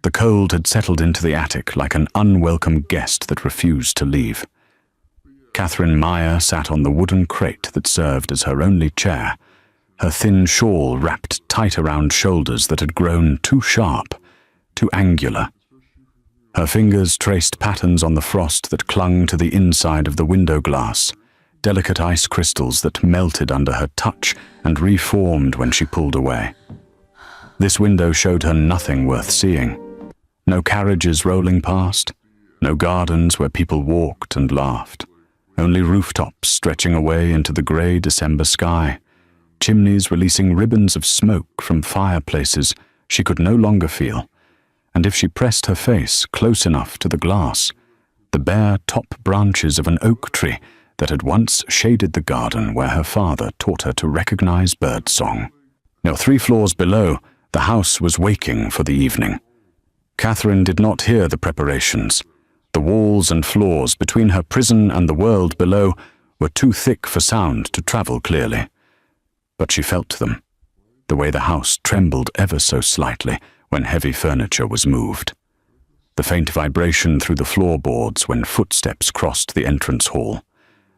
The cold had settled into the attic like an unwelcome guest that refused to leave. Catherine Meyer sat on the wooden crate that served as her only chair, her thin shawl wrapped tight around shoulders that had grown too sharp, too angular. Her fingers traced patterns on the frost that clung to the inside of the window glass, delicate ice crystals that melted under her touch and reformed when she pulled away. This window showed her nothing worth seeing. No carriages rolling past, no gardens where people walked and laughed, only rooftops stretching away into the grey December sky, chimneys releasing ribbons of smoke from fireplaces she could no longer feel, and if she pressed her face close enough to the glass, the bare top branches of an oak tree that had once shaded the garden where her father taught her to recognize birdsong. Now 3 floors below, the house was waking for the evening. Catherine did not hear the preparations. The walls and floors between her prison and the world below were too thick for sound to travel clearly. But she felt them, the way the house trembled ever so slightly when heavy furniture was moved, the faint vibration through the floorboards when footsteps crossed the entrance hall,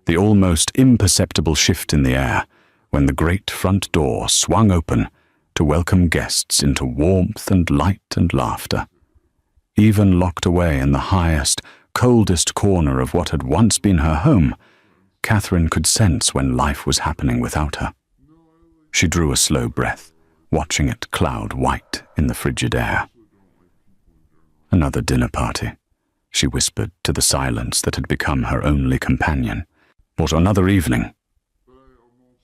the almost imperceptible shift in the air when the great front door swung open to welcome guests into warmth and light and laughter. Even locked away in the highest, coldest corner of what had once been her home, Catherine could sense when life was happening without her. She drew a slow breath, watching it cloud white in the frigid air. Another dinner party, she whispered to the silence that had become her only companion. What another evening?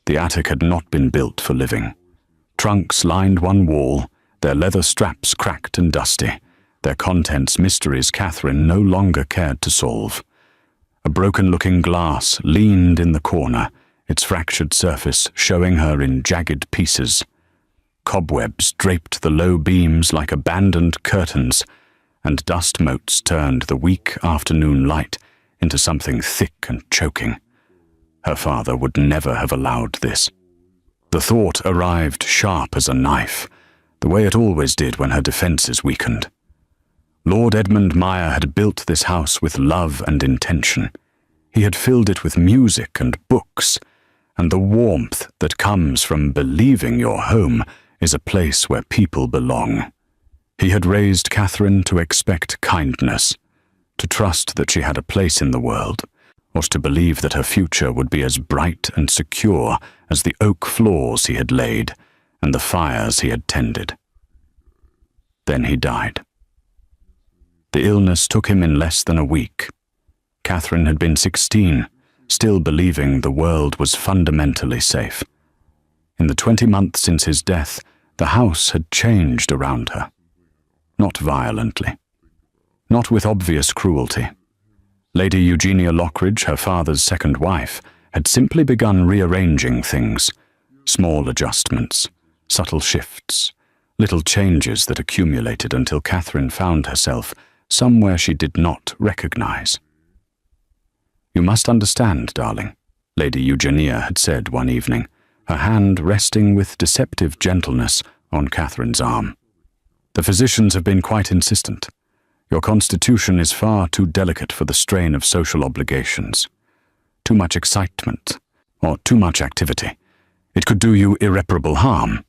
The attic had not been built for living. Trunks lined one wall, their leather straps cracked and dusty, their contents mysteries Catherine no longer cared to solve. A broken-looking glass leaned in the corner, its fractured surface showing her in jagged pieces. Cobwebs draped the low beams like abandoned curtains, and dust motes turned the weak afternoon light into something thick and choking. Her father would never have allowed this. The thought arrived sharp as a knife, the way it always did when her defenses weakened. Lord Edmund Meyer had built this house with love and intention. He had filled it with music and books, and the warmth that comes from believing your home is a place where people belong. He had raised Catherine to expect kindness, to trust that she had a place in the world, or to believe that her future would be as bright and secure as the oak floors he had laid and the fires he had tended. Then he died. The illness took him in less than a week. Catherine had been 16, still believing the world was fundamentally safe. In the 20 months since his death, the house had changed around her. Not violently. Not with obvious cruelty. Lady Eugenia Lockridge, her father's second wife, had simply begun rearranging things. Small adjustments, subtle shifts, little changes that accumulated until Catherine found herself somewhere she did not recognize. "You must understand, darling," Lady Eugenia had said one evening, her hand resting with deceptive gentleness on Catherine's arm. "The physicians have been quite insistent. Your constitution is far too delicate for the strain of social obligations. Too much excitement, or too much activity. It could do you irreparable harm.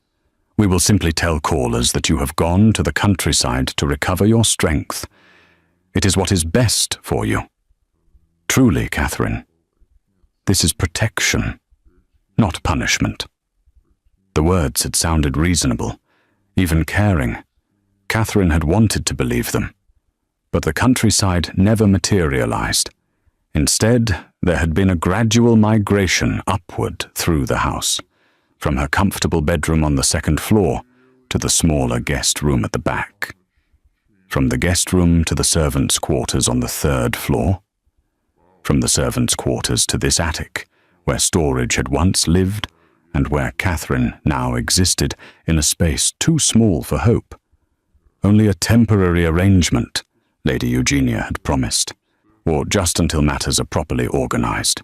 We will simply tell callers that you have gone to the countryside to recover your strength. It is what is best for you. Truly, Catherine, this is protection, not punishment." The words had sounded reasonable, even caring. Catherine had wanted to believe them. But the countryside never materialized. Instead, there had been a gradual migration upward through the house, from her comfortable bedroom on the second floor to the smaller guest room at the back, from the guest room to the servants' quarters on the third floor, from the servants' quarters to this attic, where storage had once lived and where Catherine now existed in a space too small for hope. Only a temporary arrangement, Lady Eugenia had promised, or just until matters are properly organized.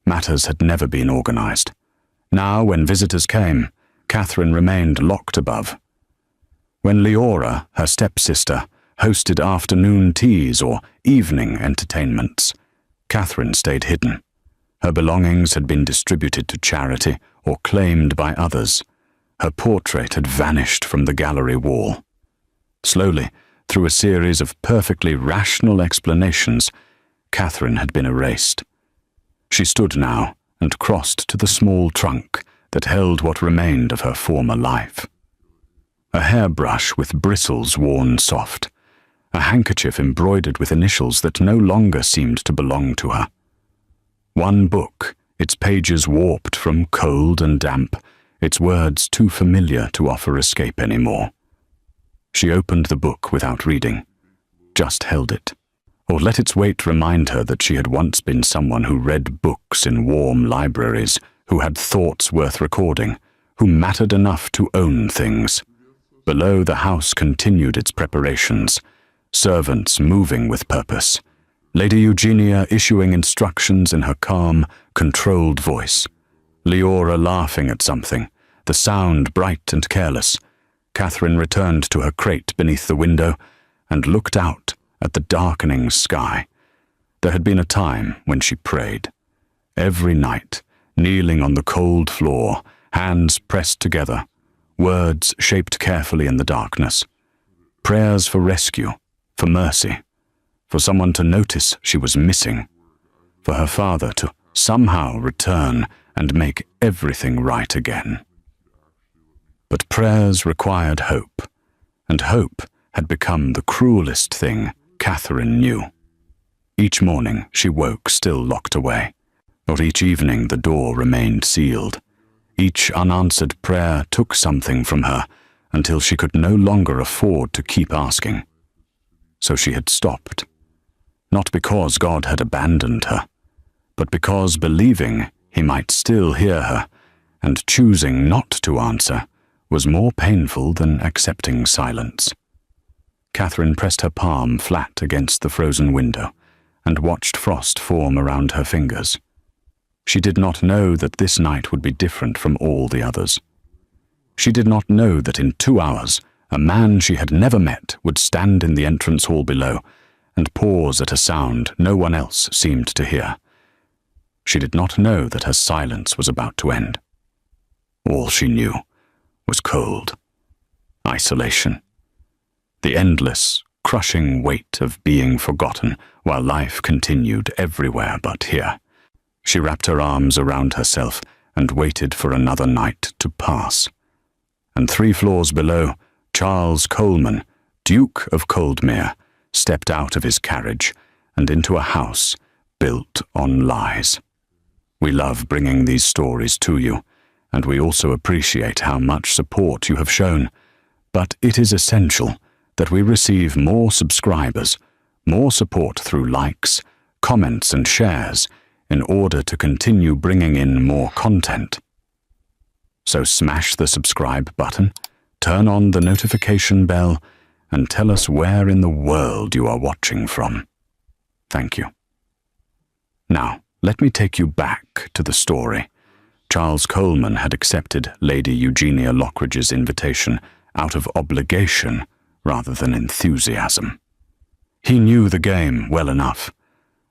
Matters had never been organized. Now, when visitors came, Catherine remained locked above. When Leora, her stepsister, hosted afternoon teas or evening entertainments, Catherine stayed hidden. Her belongings had been distributed to charity or claimed by others. Her portrait had vanished from the gallery wall. Slowly, through a series of perfectly rational explanations, Catherine had been erased. She stood now and crossed to the small trunk that held what remained of her former life. A hairbrush with bristles worn soft, a handkerchief embroidered with initials that no longer seemed to belong to her. One book, its pages warped from cold and damp, its words too familiar to offer escape anymore. She opened the book without reading, just held it, or let its weight remind her that she had once been someone who read books in warm libraries, who had thoughts worth recording, who mattered enough to own things. Below, the house continued its preparations, servants moving with purpose, Lady Eugenia issuing instructions in her calm, controlled voice, Leora laughing at something, the sound bright and careless. Catherine returned to her crate beneath the window and looked out at the darkening sky. There had been a time when she prayed. Every night, kneeling on the cold floor, hands pressed together, words shaped carefully in the darkness. Prayers for rescue, for mercy, for someone to notice she was missing, for her father to somehow return and make everything right again. But prayers required hope, and hope had become the cruelest thing Catherine knew. Each morning she woke still locked away, or each evening the door remained sealed. Each unanswered prayer took something from her until she could no longer afford to keep asking. So she had stopped, not because God had abandoned her, but because believing he might still hear her, and choosing not to answer was more painful than accepting silence. Catherine pressed her palm flat against the frozen window and watched frost form around her fingers. She did not know that this night would be different from all the others. She did not know that in 2 hours a man she had never met would stand in the entrance hall below and pause at a sound no one else seemed to hear. She did not know that her silence was about to end. All she knew was cold, isolation, the endless, crushing weight of being forgotten while life continued everywhere but here. She wrapped her arms around herself and waited for another night to pass. And 3 floors below, Charles Coleman, Duke of Coldmere, stepped out of his carriage and into a house built on lies. We love bringing these stories to you, and we also appreciate how much support you have shown, but it is essential that we receive more subscribers, more support through likes, comments and shares in order to continue bringing in more content. So smash the subscribe button, turn on the notification bell, and tell us where in the world you are watching from. Thank you. Now, let me take you back to the story. Charles Coleman had accepted Lady Eugenia Lockridge's invitation out of obligation rather than enthusiasm. He knew the game well enough.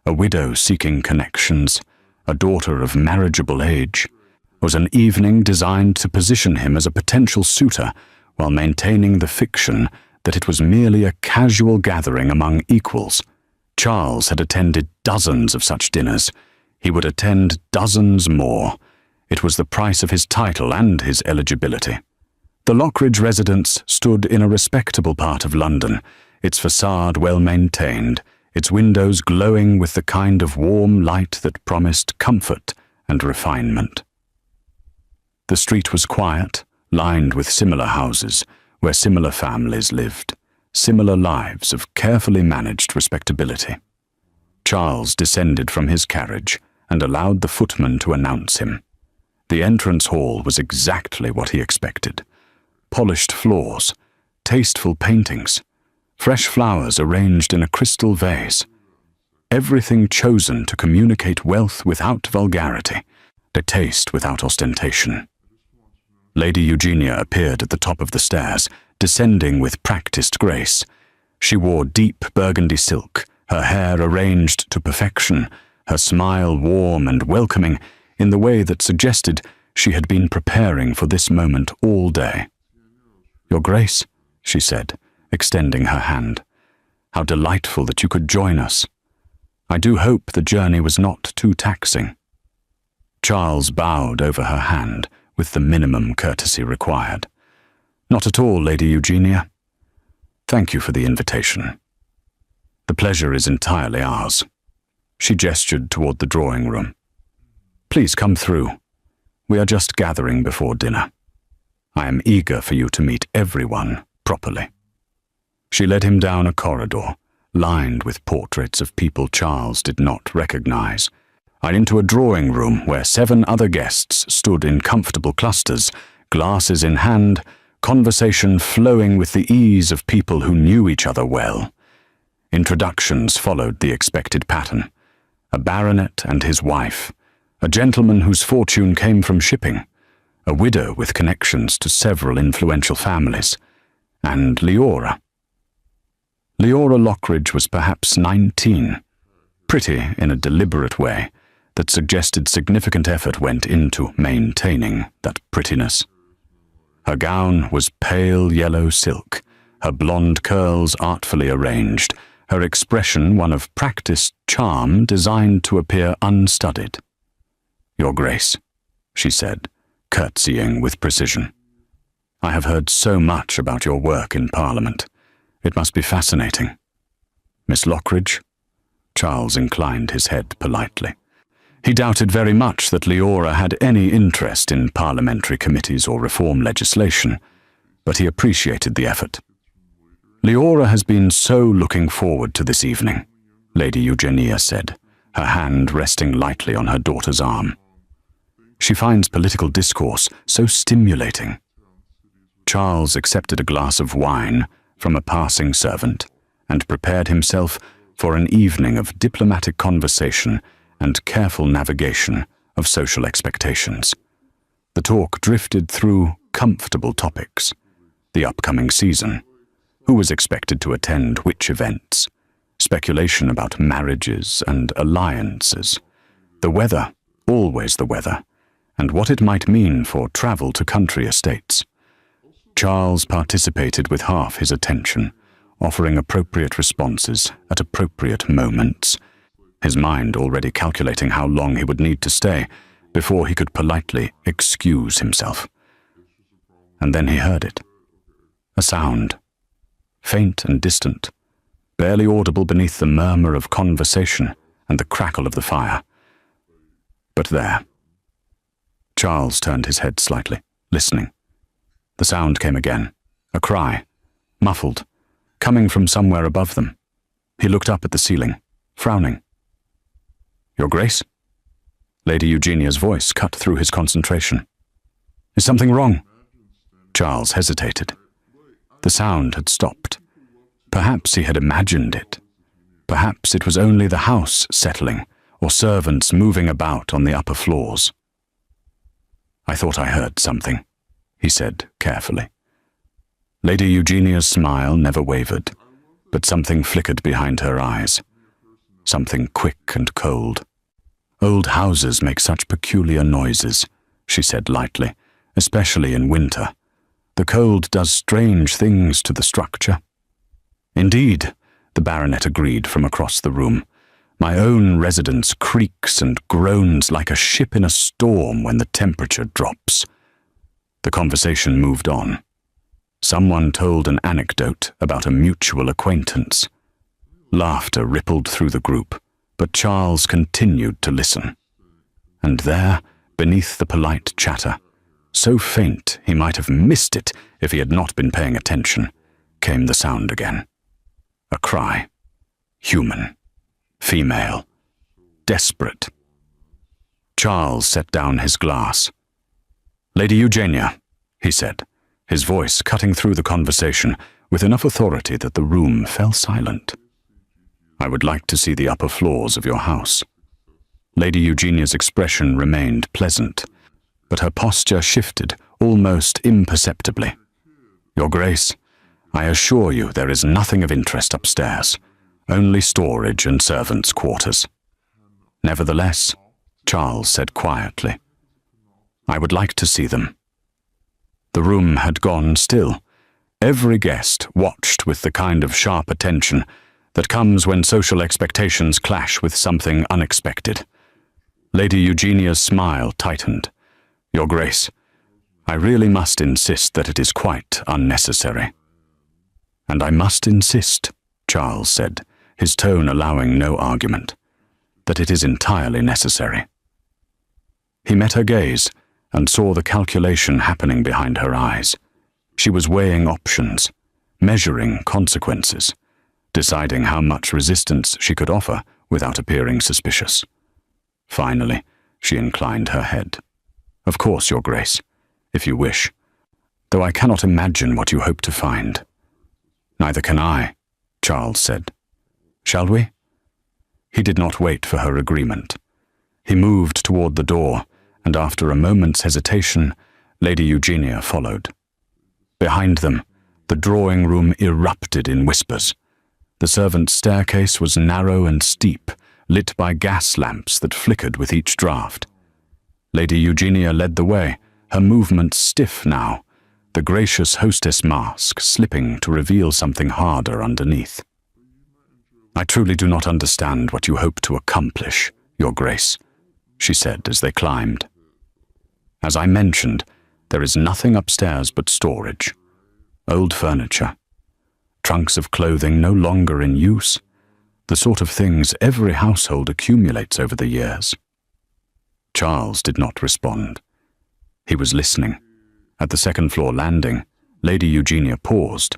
A widow seeking connections, a daughter of marriageable age, was an evening designed to position him as a potential suitor while maintaining the fiction that it was merely a casual gathering among equals. Charles had attended dozens of such dinners. He would attend dozens more. It was the price of his title and his eligibility. The Lockridge residence stood in a respectable part of London, its facade well maintained, its windows glowing with the kind of warm light that promised comfort and refinement. The street was quiet, lined with similar houses, where similar families lived, similar lives of carefully managed respectability. Charles descended from his carriage and allowed the footman to announce him. The entrance hall was exactly what he expected. Polished floors, tasteful paintings, fresh flowers arranged in a crystal vase. Everything chosen to communicate wealth without vulgarity, a taste without ostentation. Lady Eugenia appeared at the top of the stairs, descending with practiced grace. She wore deep burgundy silk, her hair arranged to perfection, her smile warm and welcoming in the way that suggested she had been preparing for this moment all day. "Your Grace," she said, extending her hand. "How delightful that you could join us. I do hope the journey was not too taxing." Charles bowed over her hand with the minimum courtesy required. "Not at all, Lady Eugenia. Thank you for the invitation. The pleasure is entirely ours." She gestured toward the drawing room. "Please come through. We are just gathering before dinner. I am eager for you to meet everyone properly." She led him down a corridor, lined with portraits of people Charles did not recognize, and into a drawing room where 7 other guests stood in comfortable clusters, glasses in hand, conversation flowing with the ease of people who knew each other well. Introductions followed the expected pattern. A baronet and his wife, a gentleman whose fortune came from shipping, a widow with connections to several influential families, and Leora. Leora Lockridge was perhaps 19, pretty in a deliberate way that suggested significant effort went into maintaining that prettiness. Her gown was pale yellow silk, her blonde curls artfully arranged, her expression one of practiced charm designed to appear unstudied. "Your Grace," she said, curtsying with precision. "I have heard so much about your work in Parliament. It must be fascinating. Miss Lockridge?" Charles inclined his head politely. He doubted very much that Leora had any interest in parliamentary committees or reform legislation, but he appreciated the effort. "Leora has been so looking forward to this evening," Lady Eugenia said, her hand resting lightly on her daughter's arm. "She finds political discourse so stimulating." Charles accepted a glass of wine from a passing servant and prepared himself for an evening of diplomatic conversation and careful navigation of social expectations. The talk drifted through comfortable topics: the upcoming season, who was expected to attend which events, speculation about marriages and alliances, the weather, always the weather, and what it might mean for travel to country estates. Charles participated with half his attention, offering appropriate responses at appropriate moments, his mind already calculating how long he would need to stay before he could politely excuse himself. And then he heard it. A sound, faint and distant, barely audible beneath the murmur of conversation and the crackle of the fire. But there. Charles turned his head slightly, listening. The sound came again, a cry, muffled, coming from somewhere above them. He looked up at the ceiling, frowning. "Your Grace?" Lady Eugenia's voice cut through his concentration. "Is something wrong?" Charles hesitated. The sound had stopped. Perhaps he had imagined it. Perhaps it was only the house settling, or servants moving about on the upper floors. "I thought I heard something," he said carefully. Lady Eugenia's smile never wavered, but something flickered behind her eyes. Something quick and cold. "Old houses make such peculiar noises," she said lightly, "especially in winter. The cold does strange things to the structure." "Indeed," the baronet agreed from across the room. "My own residence creaks and groans like a ship in a storm when the temperature drops." The conversation moved on. Someone told an anecdote about a mutual acquaintance. Laughter rippled through the group, but Charles continued to listen. And there, beneath the polite chatter, so faint he might have missed it if he had not been paying attention, came the sound again. A cry. Human. Female. Desperate. Charles set down his glass. "Lady Eugenia," he said, his voice cutting through the conversation with enough authority that the room fell silent. "I would like to see the upper floors of your house." Lady Eugenia's expression remained pleasant, but her posture shifted almost imperceptibly. "Your Grace, I assure you there is nothing of interest upstairs, only storage and servants' quarters. Nevertheless, Charles said quietly, I would like to see them. The room had gone still. Every guest watched with the kind of sharp attention that comes when social expectations clash with something unexpected. Lady Eugenia's smile tightened. Your Grace, I really must insist that it is quite unnecessary. And I must insist, Charles said, his tone allowing no argument, that it is entirely necessary. He met her gaze and saw the calculation happening behind her eyes. She was weighing options, measuring consequences, deciding how much resistance she could offer without appearing suspicious. Finally, she inclined her head. Of course, Your Grace, if you wish, though I cannot imagine what you hope to find. Neither can I, Charles said. Shall we? He did not wait for her agreement. He moved toward the door, and after a moment's hesitation, Lady Eugenia followed. Behind them, the drawing room erupted in whispers. The servants' staircase was narrow and steep, lit by gas lamps that flickered with each draught. Lady Eugenia led the way, her movements stiff now, the gracious hostess mask slipping to reveal something harder underneath. I truly do not understand what you hope to accomplish, Your Grace, she said as they climbed. As I mentioned, there is nothing upstairs but storage. Old furniture, trunks of clothing no longer in use, the sort of things every household accumulates over the years. Charles did not respond. He was listening. At the second-floor landing, Lady Eugenia paused,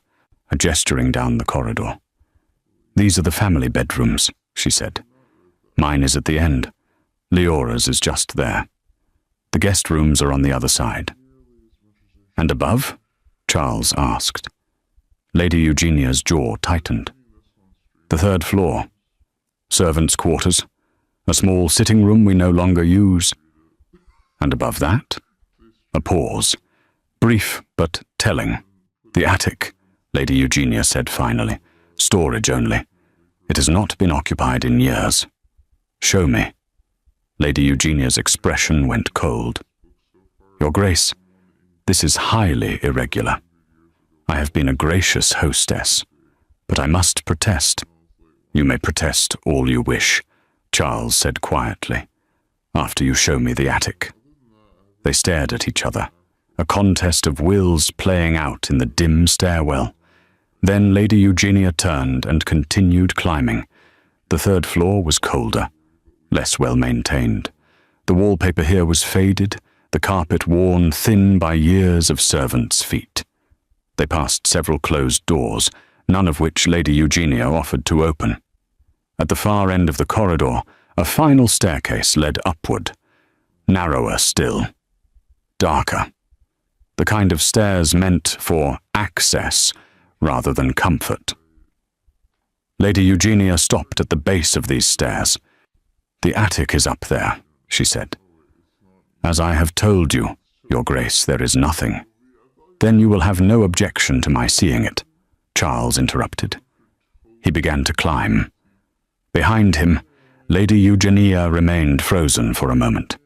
gesturing down the corridor. These are the family bedrooms, she said. Mine is at the end. Leora's is just there. The guest rooms are on the other side. And above? Charles asked. Lady Eugenia's jaw tightened. The third floor. Servants' quarters. A small sitting room we no longer use. And above that? A pause. Brief but telling. The attic, Lady Eugenia said finally. Storage only. It has not been occupied in years. Show me. Lady Eugenia's expression went cold. Your Grace, this is highly irregular. I have been a gracious hostess, but I must protest. You may protest all you wish, Charles said quietly, after you show me the attic. They stared at each other, a contest of wills playing out in the dim stairwell. Then Lady Eugenia turned and continued climbing. The third floor was colder, less well-maintained. The wallpaper here was faded, the carpet worn thin by years of servants' feet. They passed several closed doors, none of which Lady Eugenia offered to open. At the far end of the corridor, a final staircase led upward, narrower still, darker. The kind of stairs meant for access rather than comfort. Lady Eugenia stopped at the base of these stairs. The attic is up there, she said. As I have told you, Your Grace, there is nothing. Then you will have no objection to my seeing it, Charles interrupted. He began to climb. Behind him, Lady Eugenia remained frozen for a moment,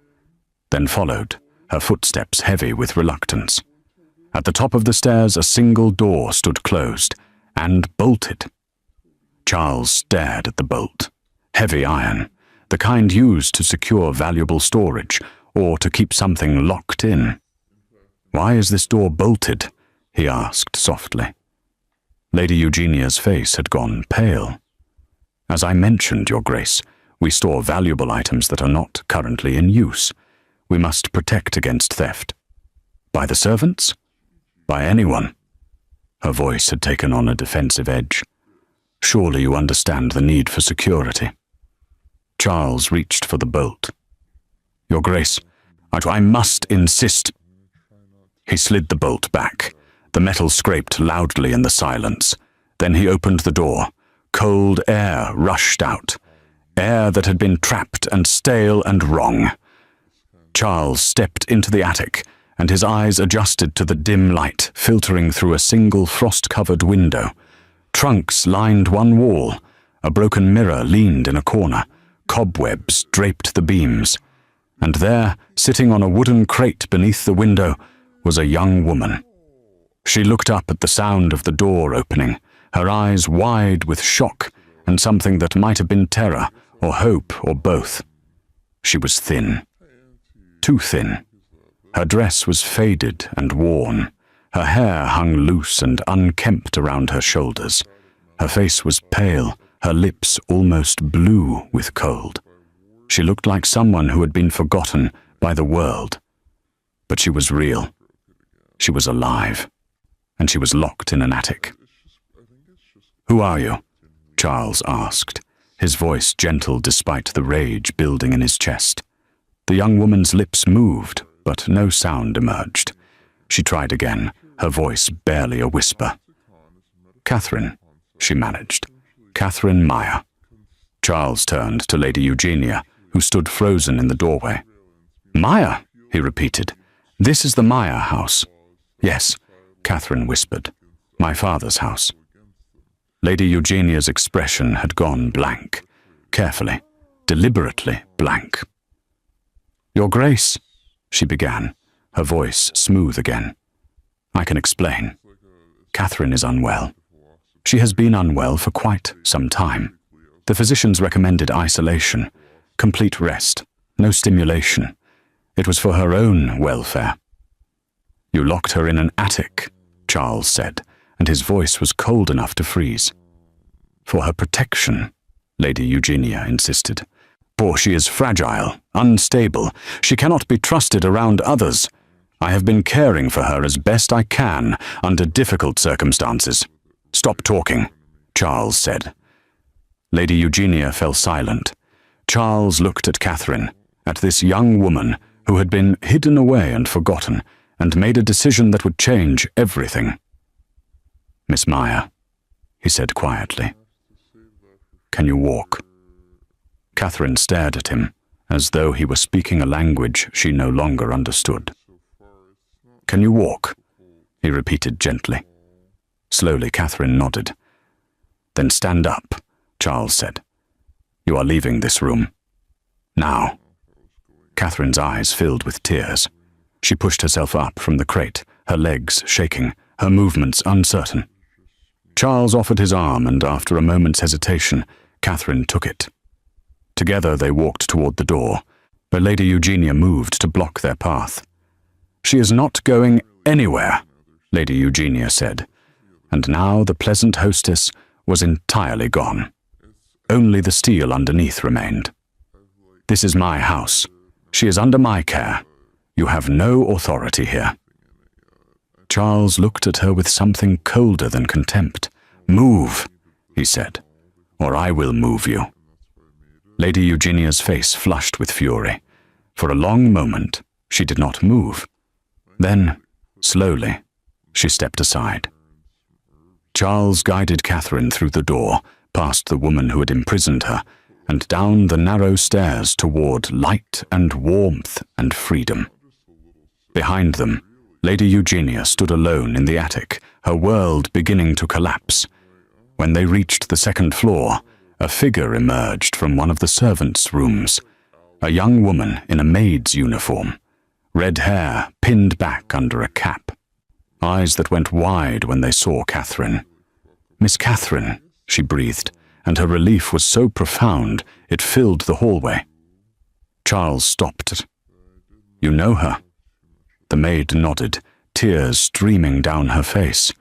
then followed, her footsteps heavy with reluctance. At the top of the stairs, a single door stood closed and bolted. Charles stared at the bolt. Heavy iron, the kind used to secure valuable storage or to keep something locked in. Why is this door bolted? He asked softly. Lady Eugenia's face had gone pale. As I mentioned, Your Grace, we store valuable items that are not currently in use. We must protect against theft. By the servants? By anyone. Her voice had taken on a defensive edge. Surely you understand the need for security. Charles reached for the bolt. Your Grace, I must insist. He slid the bolt back. The metal scraped loudly in the silence. Then he opened the door. Cold air rushed out. Air that had been trapped and stale and wrong. Charles stepped into the attic and his eyes adjusted to the dim light filtering through a single frost-covered window. Trunks lined one wall, a broken mirror leaned in a corner, cobwebs draped the beams, and there, sitting on a wooden crate beneath the window, was a young woman. She looked up at the sound of the door opening, her eyes wide with shock and something that might have been terror or hope or both. She was thin. Too thin. Her dress was faded and worn. Her hair hung loose and unkempt around her shoulders. Her face was pale, her lips almost blue with cold. She looked like someone who had been forgotten by the world. But she was real. She was alive. And she was locked in an attic. "Who are you?" Charles asked, his voice gentle despite the rage building in his chest. The young woman's lips moved, but no sound emerged. She tried again, her voice barely a whisper. "Catherine," she managed. "Catherine Meyer." Charles turned to Lady Eugenia, who stood frozen in the doorway. "Meyer," he repeated. "This is the Meyer house." "Yes," Catherine whispered. "My father's house." Lady Eugenia's expression had gone blank, carefully, deliberately blank. "Your Grace," she began, her voice smooth again. "I can explain. Catherine is unwell. She has been unwell for quite some time. The physicians recommended isolation, complete rest, no stimulation. It was for her own welfare." "You locked her in an attic," Charles said, and his voice was cold enough to freeze. "For her protection," Lady Eugenia insisted. "For she is fragile, unstable. She cannot be trusted around others. I have been caring for her as best I can under difficult circumstances." "Stop talking," Charles said. Lady Eugenia fell silent. Charles looked at Catherine, at this young woman who had been hidden away and forgotten, and made a decision that would change everything. "Miss Meyer," he said quietly, "can you walk?" Catherine stared at him, as though he were speaking a language she no longer understood. "Can you walk?" he repeated gently. Slowly, Catherine nodded. "Then stand up," Charles said. "You are leaving this room. Now." Catherine's eyes filled with tears. She pushed herself up from the crate, her legs shaking, her movements uncertain. Charles offered his arm, and after a moment's hesitation, Catherine took it. Together they walked toward the door, but Lady Eugenia moved to block their path. "She is not going anywhere," Lady Eugenia said, and now the pleasant hostess was entirely gone. Only the steel underneath remained. "This is my house. She is under my care. You have no authority here." Charles looked at her with something colder than contempt. "Move," he said, "or I will move you." Lady Eugenia's face flushed with fury. For a long moment, she did not move. Then, slowly, she stepped aside. Charles guided Catherine through the door, past the woman who had imprisoned her, and down the narrow stairs toward light and warmth and freedom. Behind them, Lady Eugenia stood alone in the attic, her world beginning to collapse. When they reached the second floor, a figure emerged from one of the servants' rooms, a young woman in a maid's uniform, red hair pinned back under a cap, eyes that went wide when they saw Catherine. "Miss Catherine," she breathed, and her relief was so profound it filled the hallway. Charles stopped. "You know her?" The maid nodded, tears streaming down her face.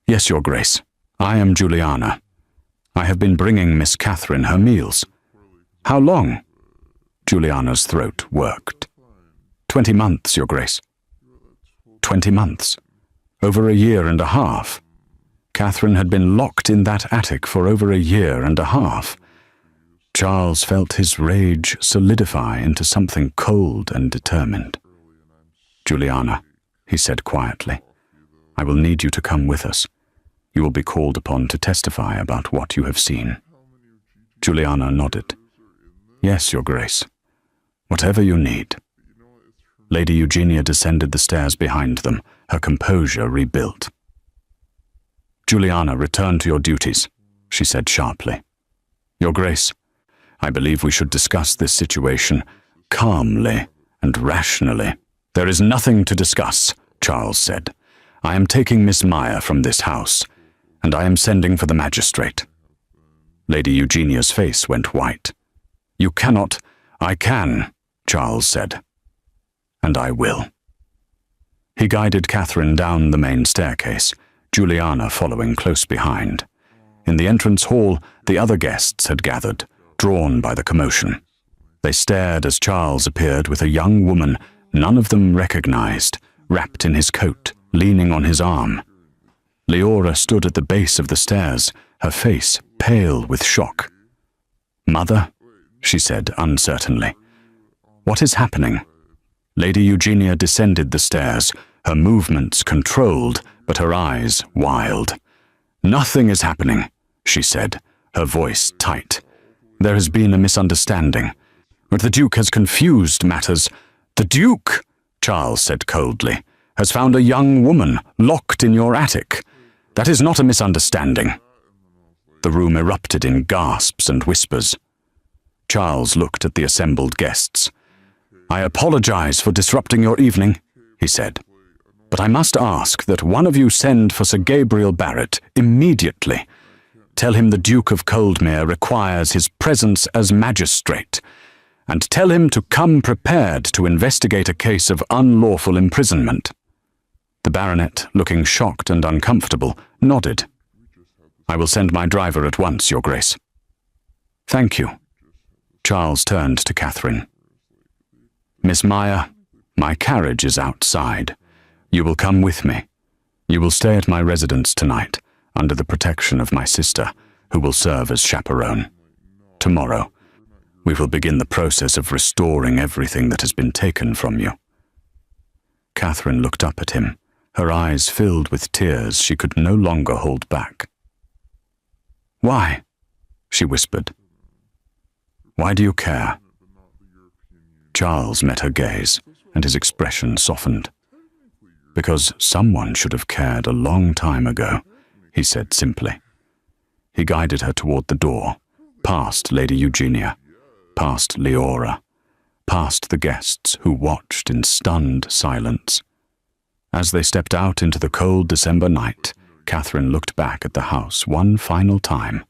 "Yes, Your Grace. I am Juliana. I have been bringing Miss Catherine her meals." "How long?" Juliana's throat worked. 20 months, Your Grace." 20 months. Over a year and a half. Catherine had been locked in that attic for over a year and a half. Charles felt his rage solidify into something cold and determined. "Juliana," he said quietly, "I will need you to come with us. You will be called upon to testify about what you have seen." Juliana nodded. "Yes, Your Grace. Whatever you need." Lady Eugenia descended the stairs behind them, her composure rebuilt. "Juliana, return to your duties," she said sharply. "Your Grace, I believe we should discuss this situation calmly and rationally." "There is nothing to discuss," Charles said. "I am taking Miss Meyer from this house, and I am sending for the magistrate." Lady Eugenia's face went white. "You cannot—" "I can," Charles said. "And I will." He guided Catherine down the main staircase, Juliana following close behind. In the entrance hall, the other guests had gathered, drawn by the commotion. They stared as Charles appeared with a young woman none of them recognized, wrapped in his coat, leaning on his arm. Leora stood at the base of the stairs, her face pale with shock. "Mother," she said uncertainly. "What is happening?" Lady Eugenia descended the stairs, her movements controlled, but her eyes wild. "Nothing is happening," she said, her voice tight. "There has been a misunderstanding. But the Duke has confused matters." "The Duke," Charles said coldly, "has found a young woman locked in your attic. That is not a misunderstanding." The room erupted in gasps and whispers. Charles looked at the assembled guests. "I apologize for disrupting your evening," he said, "but I must ask that one of you send for Sir Gabriel Barrett immediately. Tell him the Duke of Coldmere requires his presence as magistrate, and tell him to come prepared to investigate a case of unlawful imprisonment." The baronet, looking shocked and uncomfortable, nodded. "I will send my driver at once, Your Grace." "Thank you." Charles turned to Catherine. "Miss Meyer, my carriage is outside. You will come with me. You will stay at my residence tonight, under the protection of my sister, who will serve as chaperone. Tomorrow, we will begin the process of restoring everything that has been taken from you." Catherine looked up at him, her eyes filled with tears she could no longer hold back. "Why?" she whispered. "Why do you care?" Charles met her gaze, and his expression softened. "Because someone should have cared a long time ago," he said simply. He guided her toward the door, past Lady Eugenia, past Leora, past the guests who watched in stunned silence. As they stepped out into the cold December night, Catherine looked back at the house one final time,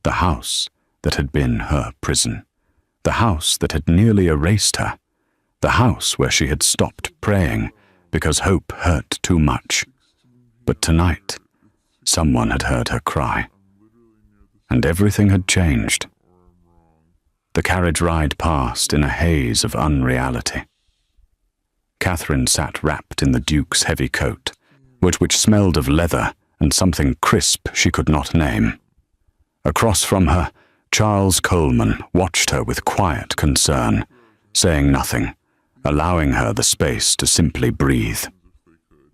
the house that had been her prison, the house that had nearly erased her, the house where she had stopped praying because hope hurt too much. But tonight, someone had heard her cry, and everything had changed. The carriage ride passed in a haze of unreality. Catherine sat wrapped in the Duke's heavy coat, which smelled of leather and something crisp she could not name. Across from her, Charles Coleman watched her with quiet concern, saying nothing, allowing her the space to simply breathe.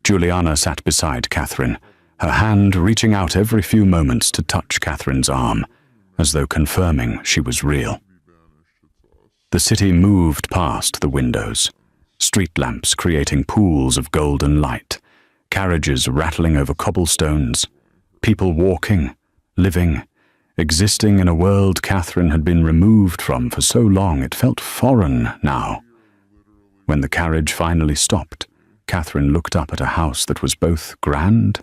Juliana sat beside Catherine, her hand reaching out every few moments to touch Catherine's arm, as though confirming she was real. The city moved past the windows, street lamps creating pools of golden light, carriages rattling over cobblestones, people walking, living, existing in a world Catherine had been removed from for so long it felt foreign now. When the carriage finally stopped, Catherine looked up at a house that was both grand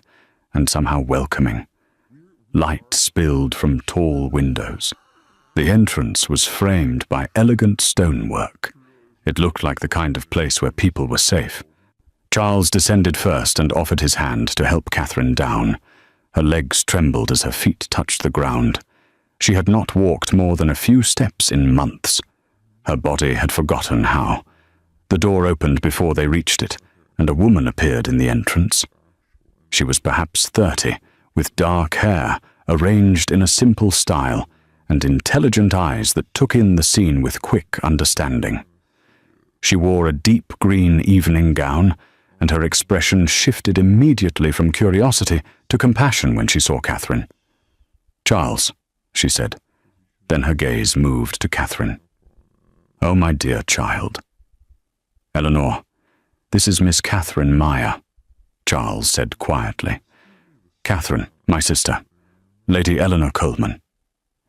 and somehow welcoming. Light spilled from tall windows. The entrance was framed by elegant stonework. It looked like the kind of place where people were safe. Charles descended first and offered his hand to help Catherine down. Her legs trembled as her feet touched the ground. She had not walked more than a few steps in months. Her body had forgotten how. The door opened before they reached it, and a woman appeared in the entrance. She was perhaps 30, with dark hair arranged in a simple style, and intelligent eyes that took in the scene with quick understanding. She wore a deep green evening gown, and her expression shifted immediately from curiosity to compassion when she saw Catherine. "Charles," she said. Then her gaze moved to Catherine. "Oh, my dear child. Eleanor, "This is Miss Catherine Meyer," Charles said quietly. "Catherine, my sister. Lady Eleanor Coleman."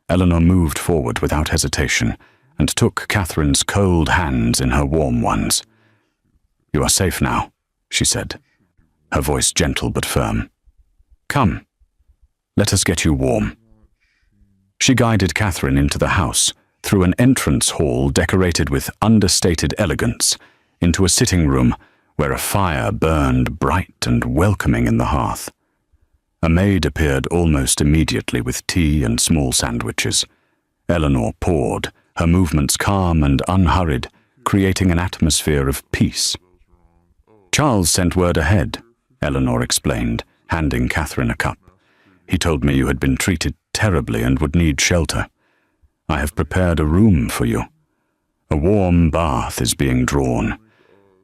Eleanor moved forward without hesitation and took Catherine's cold hands in her warm ones. "You are safe now," she said, her voice gentle but firm. "Come, let us get you warm." She guided Catherine into the house, through an entrance hall decorated with understated elegance, into a sitting room where a fire burned bright and welcoming in the hearth. A maid appeared almost immediately with tea and small sandwiches. Eleanor poured, her movements calm and unhurried, creating an atmosphere of peace. "Charles sent word ahead," Eleanor explained, handing Catherine a cup. "He told me you had been treated terribly and would need shelter. I have prepared a room for you. A warm bath is being drawn,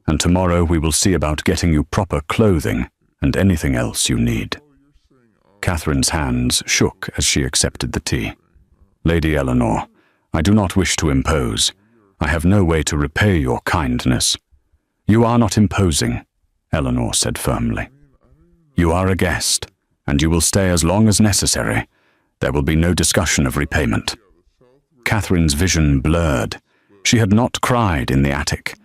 and tomorrow we will see about getting you proper clothing and anything else you need." Catherine's hands shook as she accepted the tea. "Lady Eleanor, I do not wish to impose. I have no way to repay your kindness." "You are not imposing," Eleanor said firmly. "You are a guest, and you will stay as long as necessary. There will be no discussion of repayment." Catherine's vision blurred. She had not cried in the attic.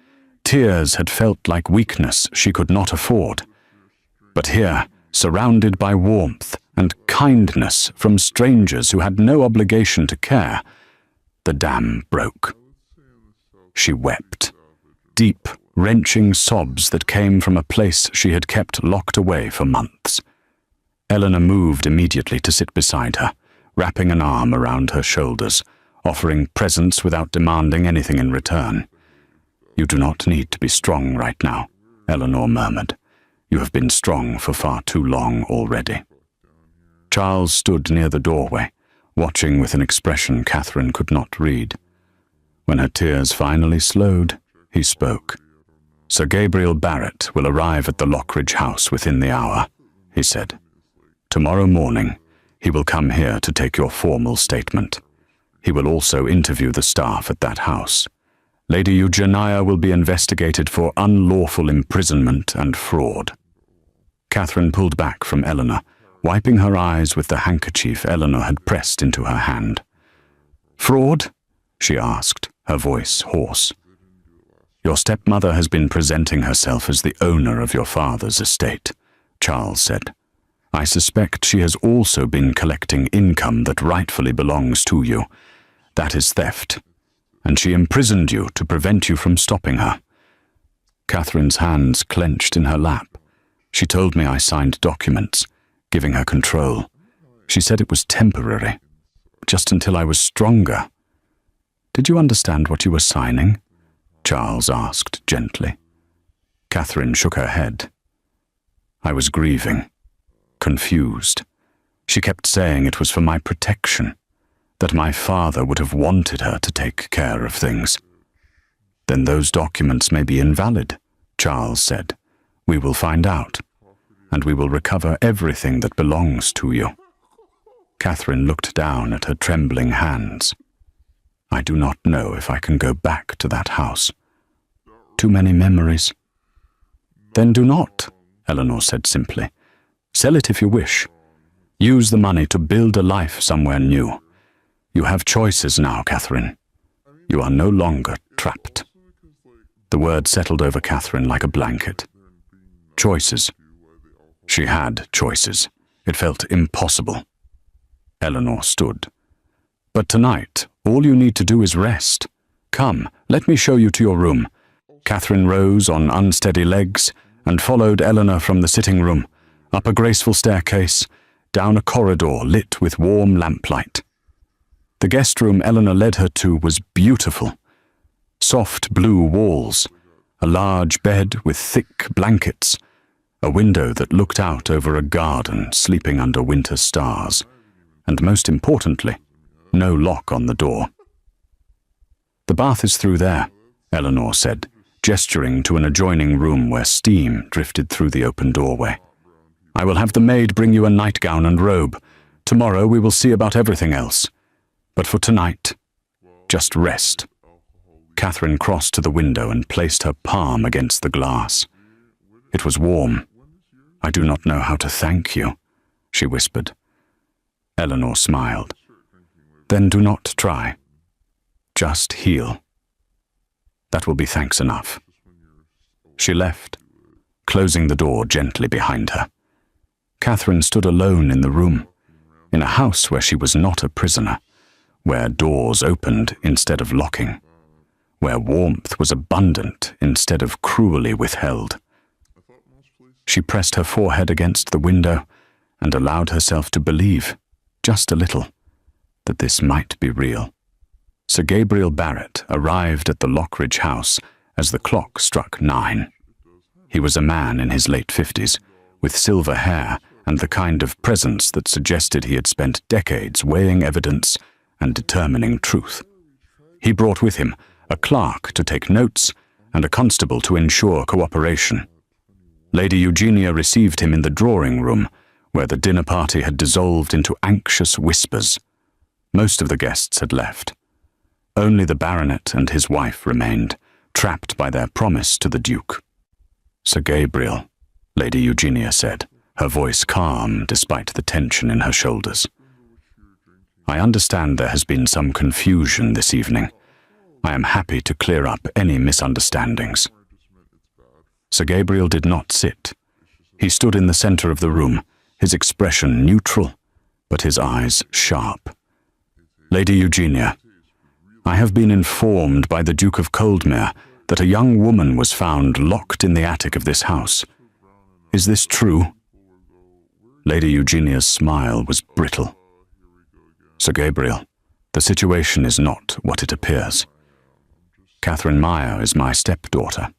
Tears had felt like weakness she could not afford. But here, surrounded by warmth and kindness from strangers who had no obligation to care, the dam broke. She wept, deep, wrenching sobs that came from a place she had kept locked away for months. Eleanor moved immediately to sit beside her, wrapping an arm around her shoulders, offering presents without demanding anything in return. "You do not need to be strong right now," Eleanor murmured. "You have been strong for far too long already." Charles stood near the doorway, watching with an expression Catherine could not read. When her tears finally slowed, he spoke. "Sir Gabriel Barrett will arrive at the Lockridge house within the hour," he said. "Tomorrow morning, he will come here to take your formal statement. He will also interview the staff at that house. Lady Eugenia will be investigated for unlawful imprisonment and fraud." Catherine pulled back from Eleanor, wiping her eyes with the handkerchief Eleanor had pressed into her hand. "Fraud?" she asked, her voice hoarse. "Your stepmother has been presenting herself as the owner of your father's estate," Charles said. "I suspect she has also been collecting income that rightfully belongs to you. That is theft. And she imprisoned you to prevent you from stopping her." Catherine's hands clenched in her lap. "She told me I signed documents, giving her control. She said it was temporary, just until I was stronger." "Did you understand what you were signing?" Charles asked gently. Catherine shook her head. "I was grieving, confused. She kept saying it was for my protection, that my father would have wanted her to take care of things." "Then those documents may be invalid," Charles said. "We will find out, and we will recover everything that belongs to you." Catherine looked down at her trembling hands. "I do not know if I can go back to that house. Too many memories." "Then do not," Eleanor said simply. "Sell it if you wish. Use the money to build a life somewhere new. You have choices now, Catherine. You are no longer trapped." The word settled over Catherine like a blanket. Choices. She had choices. It felt impossible. Eleanor stood. "But tonight, all you need to do is rest. Come, let me show you to your room." Catherine rose on unsteady legs and followed Eleanor from the sitting room, up a graceful staircase, down a corridor lit with warm lamplight. The guest room Eleanor led her to was beautiful. Soft blue walls, a large bed with thick blankets, a window that looked out over a garden sleeping under winter stars, and most importantly, no lock on the door. "The bath is through there," Eleanor said, gesturing to an adjoining room where steam drifted through the open doorway. "I will have the maid bring you a nightgown and robe. Tomorrow we will see about everything else. But for tonight, just rest." Catherine crossed to the window and placed her palm against the glass. It was warm. "I do not know how to thank you," she whispered. Eleanor smiled. "Then do not try. Just heal. That will be thanks enough." She left, closing the door gently behind her. Catherine stood alone in the room, in a house where she was not a prisoner, where doors opened instead of locking, where warmth was abundant instead of cruelly withheld. She pressed her forehead against the window and allowed herself to believe, just a little, that this might be real. Sir Gabriel Barrett arrived at the Lockridge house as the clock struck 9. He was a man in his late 50s, with silver hair and the kind of presence that suggested he had spent decades weighing evidence and determining truth. He brought with him a clerk to take notes and a constable to ensure cooperation. Lady Eugenia received him in the drawing room, where the dinner party had dissolved into anxious whispers. Most of the guests had left. Only the baronet and his wife remained, trapped by their promise to the Duke. "Sir Gabriel," Lady Eugenia said, her voice calm despite the tension in her shoulders. "I understand there has been some confusion this evening. I am happy to clear up any misunderstandings." Sir Gabriel did not sit. He stood in the center of the room, his expression neutral, but his eyes sharp. "Lady Eugenia, I have been informed by the Duke of Coldmere that a young woman was found locked in the attic of this house. Is this true?" Lady Eugenia's smile was brittle. "Sir Gabriel, the situation is not what it appears. Catherine Meyer is my stepdaughter.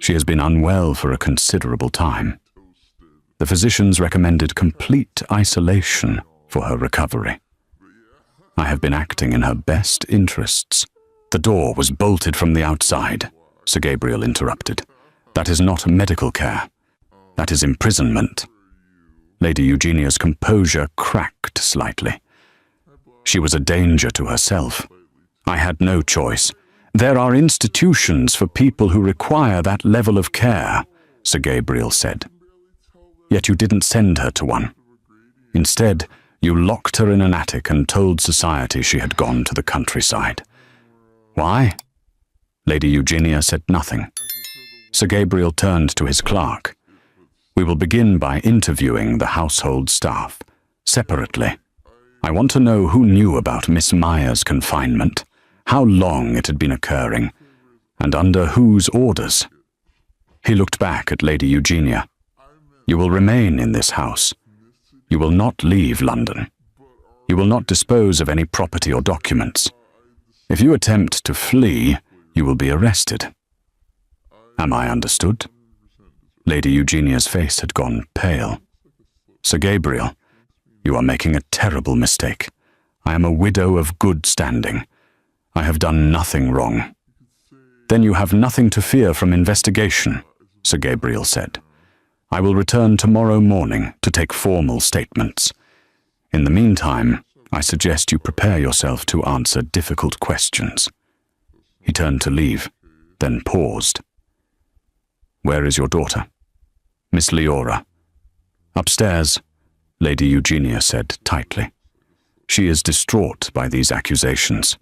She has been unwell for a considerable time. The physicians recommended complete isolation for her recovery. I have been acting in her best interests." "The door was bolted from the outside," Sir Gabriel interrupted. "That is not medical care. That is imprisonment." Lady Eugenia's composure cracked slightly. She was a danger to herself. "I had no choice. There are institutions for people who require that level of care," Sir Gabriel said. "Yet you didn't send her to one. Instead, you locked her in an attic and told society she had gone to the countryside. Why?" Lady Eugenia said nothing. Sir Gabriel turned to his clerk. "We will begin by interviewing the household staff, separately. I want to know who knew about Miss Meyer's confinement, how long it had been occurring, and under whose orders." He looked back at Lady Eugenia. "You will remain in this house. You will not leave London. You will not dispose of any property or documents. If you attempt to flee, you will be arrested. Am I understood?" Lady Eugenia's face had gone pale. "Sir Gabriel, you are making a terrible mistake. I am a widow of good standing. I have done nothing wrong." "Then you have nothing to fear from investigation," Sir Gabriel said. "I will return tomorrow morning to take formal statements. In the meantime, I suggest you prepare yourself to answer difficult questions." He turned to leave, then paused. "Where is your daughter?" "Miss Leora." "Upstairs," Lady Eugenia said tightly. "She is distraught by these accusations.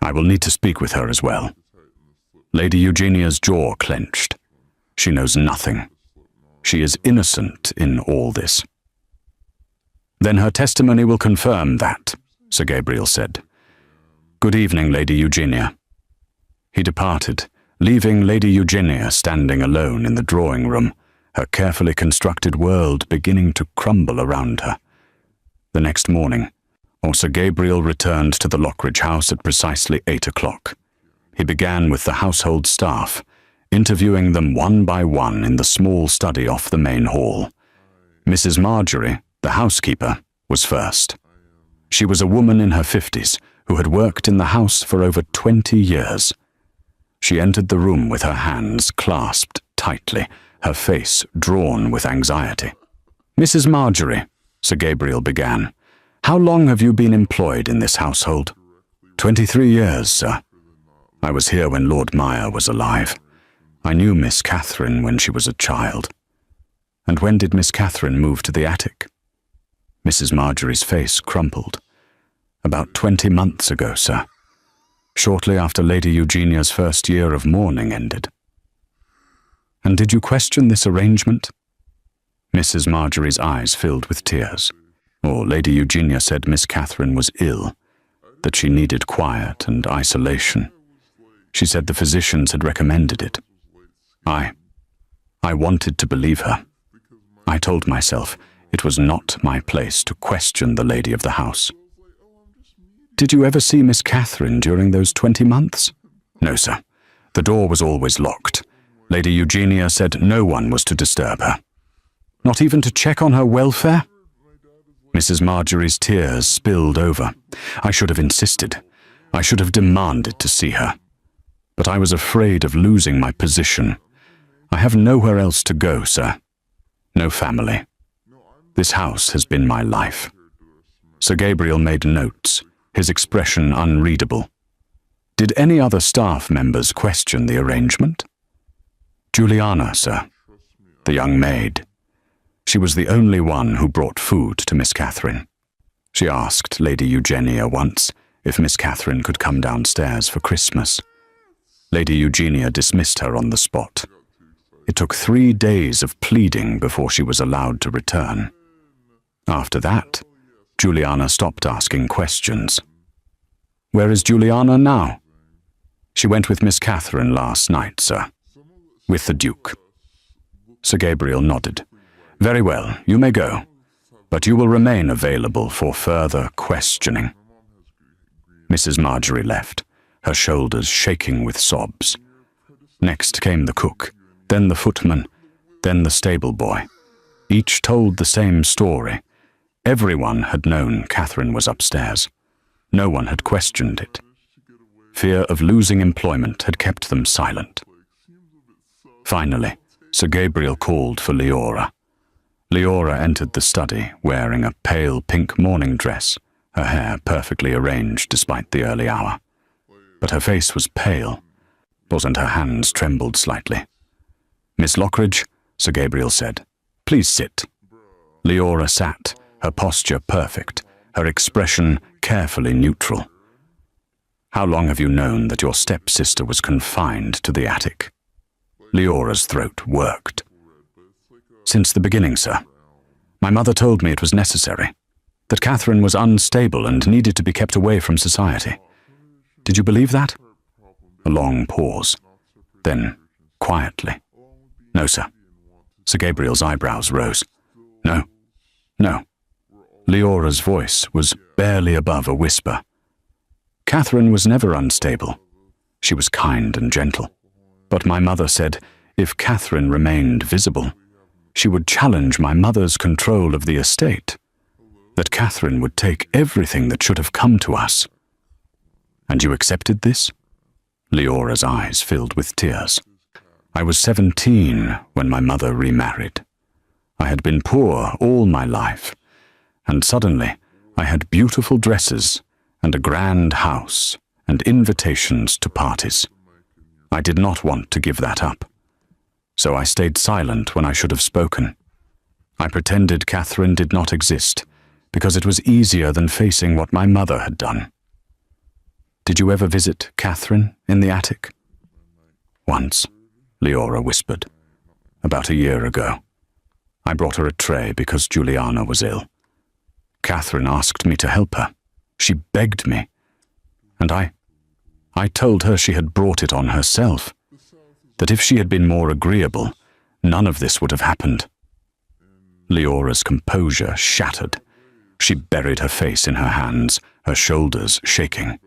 I will need to speak with her as well." Lady Eugenia's jaw clenched. She knows nothing. She is innocent in all this. "Then her testimony will confirm that," Sir Gabriel said. "Good evening, Lady Eugenia." He departed, leaving Lady Eugenia standing alone in the drawing room, her carefully constructed world beginning to crumble around her. The next morning, Sir Gabriel returned to the Lockridge house at precisely 8 o'clock. He began with the household staff, interviewing them one by one in the small study off the main hall. Mrs. Marjorie, the housekeeper, was first. She was a woman in her 50s who had worked in the house for over 20 years. She entered the room with her hands clasped tightly, her face drawn with anxiety. "Mrs. Marjorie," Sir Gabriel began, "how long have you been employed in this household?" 23 years, sir. I was here when Lord Meyer was alive. I knew Miss Catherine when she was a child. And when did Miss Catherine move to the attic? Mrs. Marjorie's face crumpled. About 20 months ago, sir. Shortly after Lady Eugenia's first year of mourning ended. And did you question this arrangement? Mrs. Marjorie's eyes filled with tears. Or Lady Eugenia said Miss Catherine was ill, that she needed quiet and isolation. She said the physicians had recommended it. I wanted to believe her. I told myself it was not my place to question the lady of the house. Did you ever see Miss Catherine during those 20 months? No, sir. The door was always locked. Lady Eugenia said no one was to disturb her. Not even to check on her welfare? Mrs. Marjorie's tears spilled over. I should have insisted. I should have demanded to see her. But I was afraid of losing my position. I have nowhere else to go, sir. No family. This house has been my life. Sir Gabriel made notes, his expression unreadable. Did any other staff members question the arrangement? Juliana, sir. The young maid. She was the only one who brought food to Miss Catherine. She asked Lady Eugenia once if Miss Catherine could come downstairs for Christmas. Lady Eugenia dismissed her on the spot. It took 3 days of pleading before she was allowed to return. After that, Juliana stopped asking questions. Where is Juliana now? She went with Miss Catherine last night, sir. With the Duke. Sir Gabriel nodded. Very well, you may go, but you will remain available for further questioning. Mrs. Marjorie left, her shoulders shaking with sobs. Next came the cook, then the footman, then the stable boy. Each told the same story. Everyone had known Catherine was upstairs. No one had questioned it. Fear of losing employment had kept them silent. Finally, Sir Gabriel called for Leora. Leora entered the study wearing a pale pink morning dress, her hair perfectly arranged despite the early hour. But her face was pale, and her hands trembled slightly. Miss Lockridge, Sir Gabriel said, please sit. Leora sat, her posture perfect, her expression carefully neutral. How long have you known that your stepsister was confined to the attic? Leora's throat worked. Since the beginning, sir. My mother told me it was necessary, that Catherine was unstable and needed to be kept away from society. Did you believe that? A long pause. Then, quietly. No, sir. Sir Gabriel's eyebrows rose. No. No. Leora's voice was barely above a whisper. Catherine was never unstable. She was kind and gentle. But my mother said if Catherine remained visible, she would challenge my mother's control of the estate, that Catherine would take everything that should have come to us. And you accepted this? Leora's eyes filled with tears. I was 17 when my mother remarried. I had been poor all my life, and suddenly I had beautiful dresses and a grand house and invitations to parties. I did not want to give that up. So I stayed silent when I should have spoken. I pretended Catherine did not exist, because it was easier than facing what my mother had done. Did you ever visit Catherine in the attic? Once, Leora whispered. About a year ago. I brought her a tray because Juliana was ill. Catherine asked me to help her. She begged me. And I told her she had brought it on herself, that if she had been more agreeable, none of this would have happened. Leora's composure shattered. She buried her face in her hands, her shoulders shaking.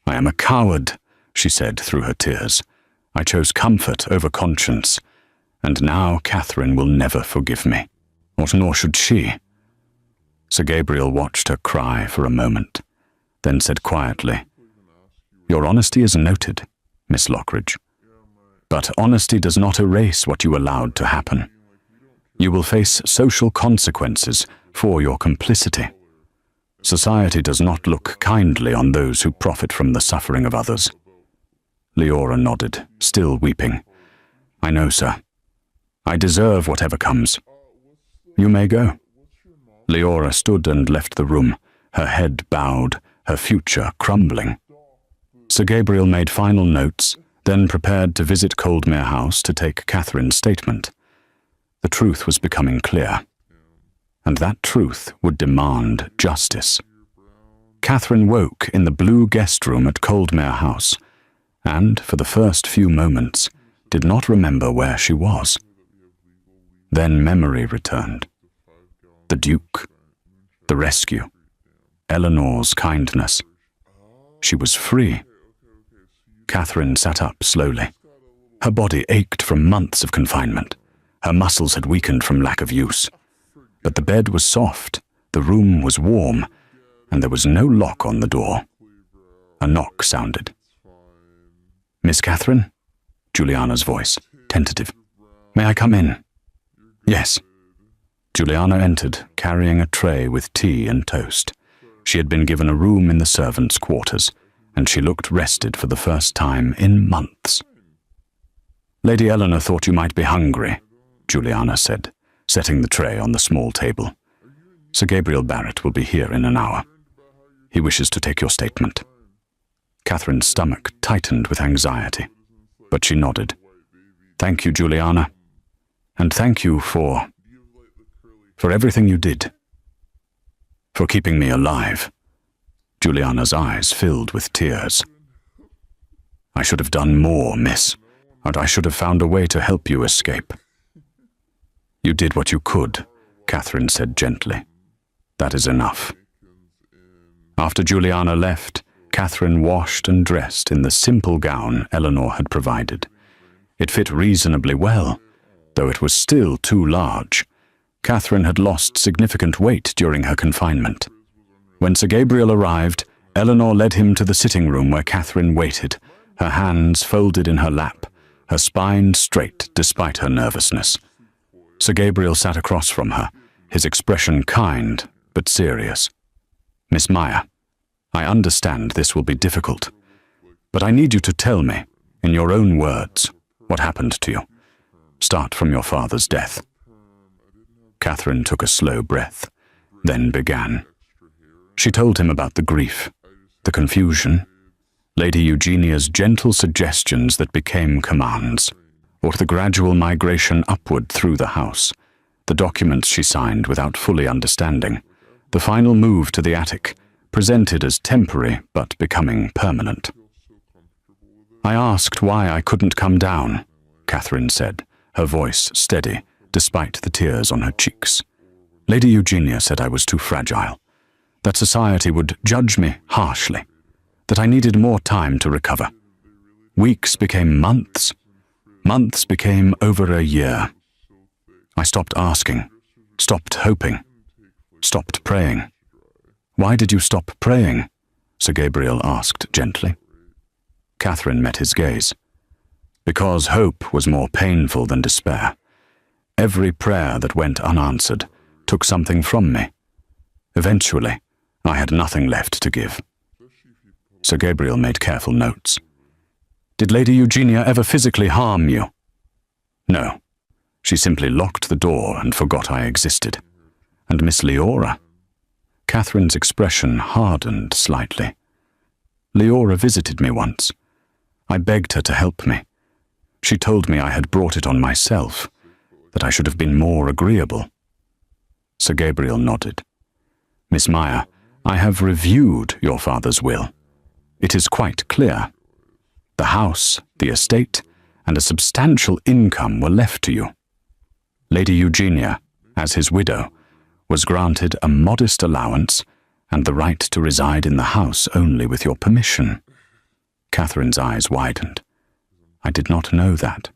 I am a coward, she said through her tears. I chose comfort over conscience, and now Catherine will never forgive me, nor should she. Sir Gabriel watched her cry for a moment, then said quietly, Your honesty is noted, Miss Lockridge. But honesty does not erase what you allowed to happen. You will face social consequences for your complicity. Society does not look kindly on those who profit from the suffering of others. Leora nodded, still weeping. I know, sir. I deserve whatever comes. You may go. Leora stood and left the room, her head bowed, her future crumbling. Sir Gabriel made final notes, then prepared to visit Coldmere House to take Catherine's statement. The truth was becoming clear, and that truth would demand justice. Catherine woke in the blue guest room at Coldmere House, and, for the first few moments, did not remember where she was. Then memory returned. The Duke, the rescue, Eleanor's kindness. She was free. Catherine sat up slowly. Her body ached from months of confinement. Her muscles had weakened from lack of use. But the bed was soft, the room was warm, and there was no lock on the door. A knock sounded. "Miss Catherine?" Juliana's voice, tentative. "May I come in?" "Yes." Juliana entered, carrying a tray with tea and toast. She had been given a room in the servants' quarters, and she looked rested for the first time in months. "Lady Eleanor thought you might be hungry," Juliana said, setting the tray on the small table. "Sir Gabriel Barrett will be here in an hour. He wishes to take your statement." Catherine's stomach tightened with anxiety, but she nodded. "Thank you, Juliana. And thank you for everything you did. For keeping me alive." Juliana's eyes filled with tears. "I should have done more, miss, and I should have found a way to help you escape." "You did what you could," Catherine said gently. "That is enough." After Juliana left, Catherine washed and dressed in the simple gown Eleanor had provided. It fit reasonably well, though it was still too large. Catherine had lost significant weight during her confinement. When Sir Gabriel arrived, Eleanor led him to the sitting room where Catherine waited, her hands folded in her lap, her spine straight despite her nervousness. Sir Gabriel sat across from her, his expression kind but serious. "Miss Meyer, I understand this will be difficult, but I need you to tell me, in your own words, what happened to you. Start from your father's death." Catherine took a slow breath, then began. She told him about the grief, the confusion, Lady Eugenia's gentle suggestions that became commands, or the gradual migration upward through the house, the documents she signed without fully understanding, the final move to the attic, presented as temporary but becoming permanent. "I asked why I couldn't come down," Catherine said, her voice steady, despite the tears on her cheeks. "Lady Eugenia said I was too fragile, that society would judge me harshly, that I needed more time to recover. Weeks became months. Months became over a year. I stopped asking, stopped hoping, stopped praying." "Why did you stop praying?" Sir Gabriel asked gently. Catherine met his gaze. "Because hope was more painful than despair. Every prayer that went unanswered took something from me. Eventually, I had nothing left to give." Sir Gabriel made careful notes. "Did Lady Eugenia ever physically harm you?" "No. She simply locked the door and forgot I existed. And Miss Leora?" Catherine's expression hardened slightly. "Leora visited me once. I begged her to help me. She told me I had brought it on myself, that I should have been more agreeable." Sir Gabriel nodded. "Miss Meyer, I have reviewed your father's will. It is quite clear. The house, the estate, and a substantial income were left to you. Lady Eugenia, as his widow, was granted a modest allowance and the right to reside in the house only with your permission." Catherine's eyes widened. "I did not know that."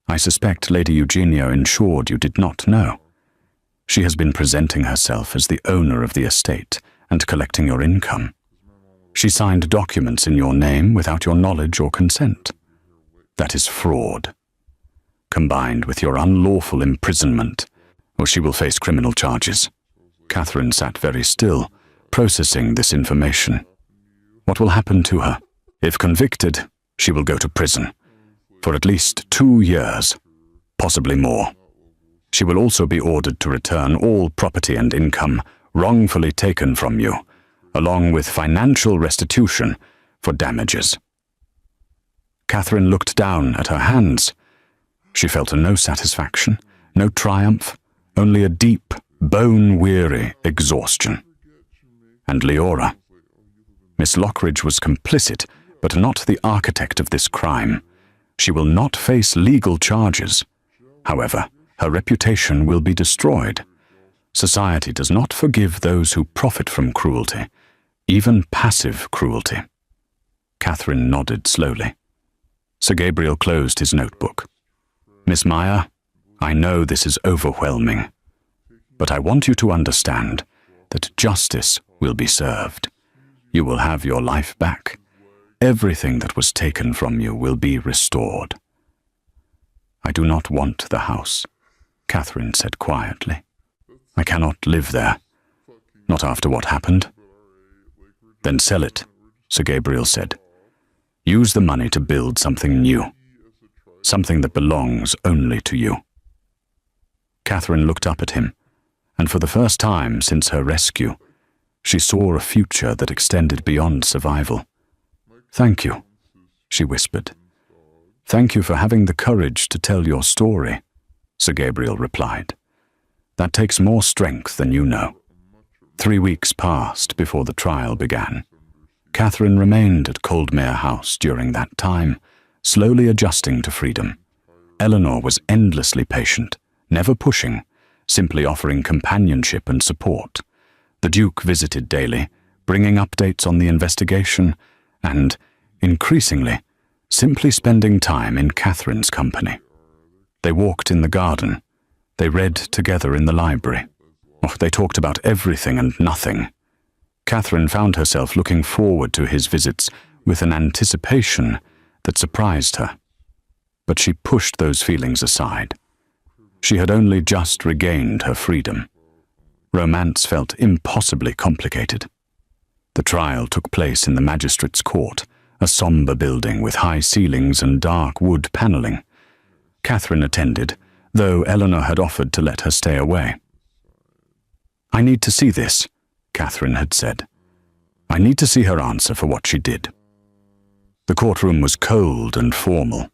"I suspect Lady Eugenia ensured you did not know. She has been presenting herself as the owner of the estate and collecting your income. She signed documents in your name without your knowledge or consent. That is fraud, combined with your unlawful imprisonment, or she will face criminal charges." Catherine sat very still, processing this information. "What will happen to her? If convicted, she will go to prison. for at least 2 years, possibly more. She will also be ordered to return all property and income wrongfully taken from you, along with financial restitution for damages. Catherine looked down at her hands. She felt no satisfaction, no triumph, only a deep, bone-weary exhaustion. And Leora. Miss Lockridge was complicit, but not the architect of this crime. She will not face legal charges. However, her reputation will be destroyed. Society does not forgive those who profit from cruelty, even passive cruelty. Catherine nodded slowly. Sir Gabriel closed his notebook. Miss Meyer, I know this is overwhelming, but I want you to understand that justice will be served. You will have your life back. Everything that was taken from you will be restored. I do not want the house, Catherine said quietly. I cannot live there, not after what happened. Then sell it, Sir Gabriel said. Use the money to build something new, something that belongs only to you. Catherine looked up at him, and for the first time since her rescue, she saw a future that extended beyond survival. Thank you, she whispered. Thank you for having the courage to tell your story, Sir Gabriel replied. That takes more strength than you know. 3 weeks passed before the trial began. Catherine remained at Coldmere House during that time, slowly adjusting to freedom. Eleanor was endlessly patient, never pushing, simply offering companionship and support. The Duke visited daily, bringing updates on the investigation, and, increasingly, simply spending time in Catherine's company. They walked in the garden. They read together in the library. Oh, they talked about everything and nothing. Catherine found herself looking forward to his visits with an anticipation that surprised her. But she pushed those feelings aside. She had only just regained her freedom. Romance felt impossibly complicated. The trial took place in the magistrate's court, a somber building with high ceilings and dark wood panelling. Catherine attended, though Eleanor had offered to let her stay away. I need to see this, Catherine had said. I need to see her answer for what she did. The courtroom was cold and formal.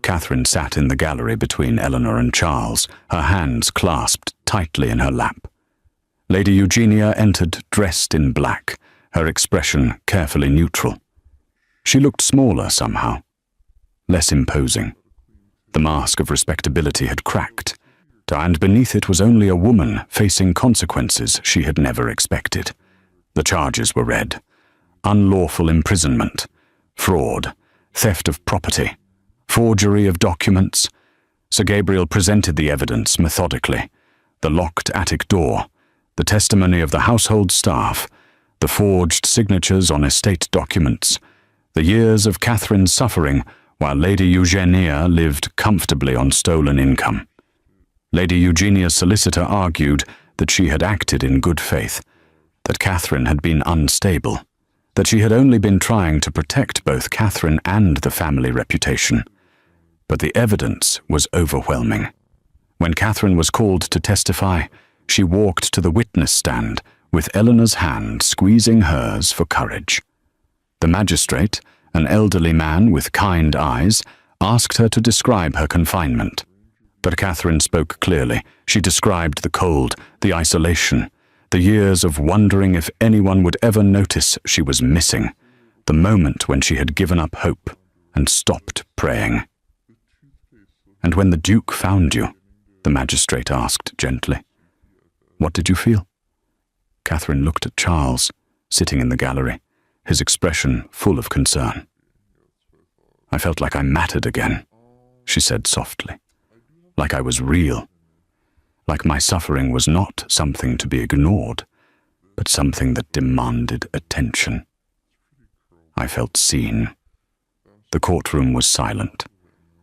Catherine sat in the gallery between Eleanor and Charles, her hands clasped tightly in her lap. Lady Eugenia entered dressed in black, her expression carefully neutral. She looked smaller somehow, less imposing. The mask of respectability had cracked, and beneath it was only a woman facing consequences she had never expected. The charges were read: unlawful imprisonment, fraud, theft of property, forgery of documents. Sir Gabriel presented the evidence methodically: the locked attic door, the testimony of the household staff, the forged signatures on estate documents, the years of Catherine's suffering while Lady Eugenia lived comfortably on stolen income. Lady Eugenia's solicitor argued that she had acted in good faith, that Catherine had been unstable, that she had only been trying to protect both Catherine and the family reputation. But the evidence was overwhelming. When Catherine was called to testify, she walked to the witness stand with Eleanor's hand squeezing hers for courage. The magistrate, an elderly man with kind eyes, asked her to describe her confinement. But Catherine spoke clearly. She described the cold, the isolation, the years of wondering if anyone would ever notice she was missing, the moment when she had given up hope and stopped praying. And when the Duke found you, the magistrate asked gently, what did you feel? Catherine looked at Charles, sitting in the gallery, his expression full of concern. I felt like I mattered again, she said softly. Like I was real. Like my suffering was not something to be ignored, but something that demanded attention. I felt seen. The courtroom was silent.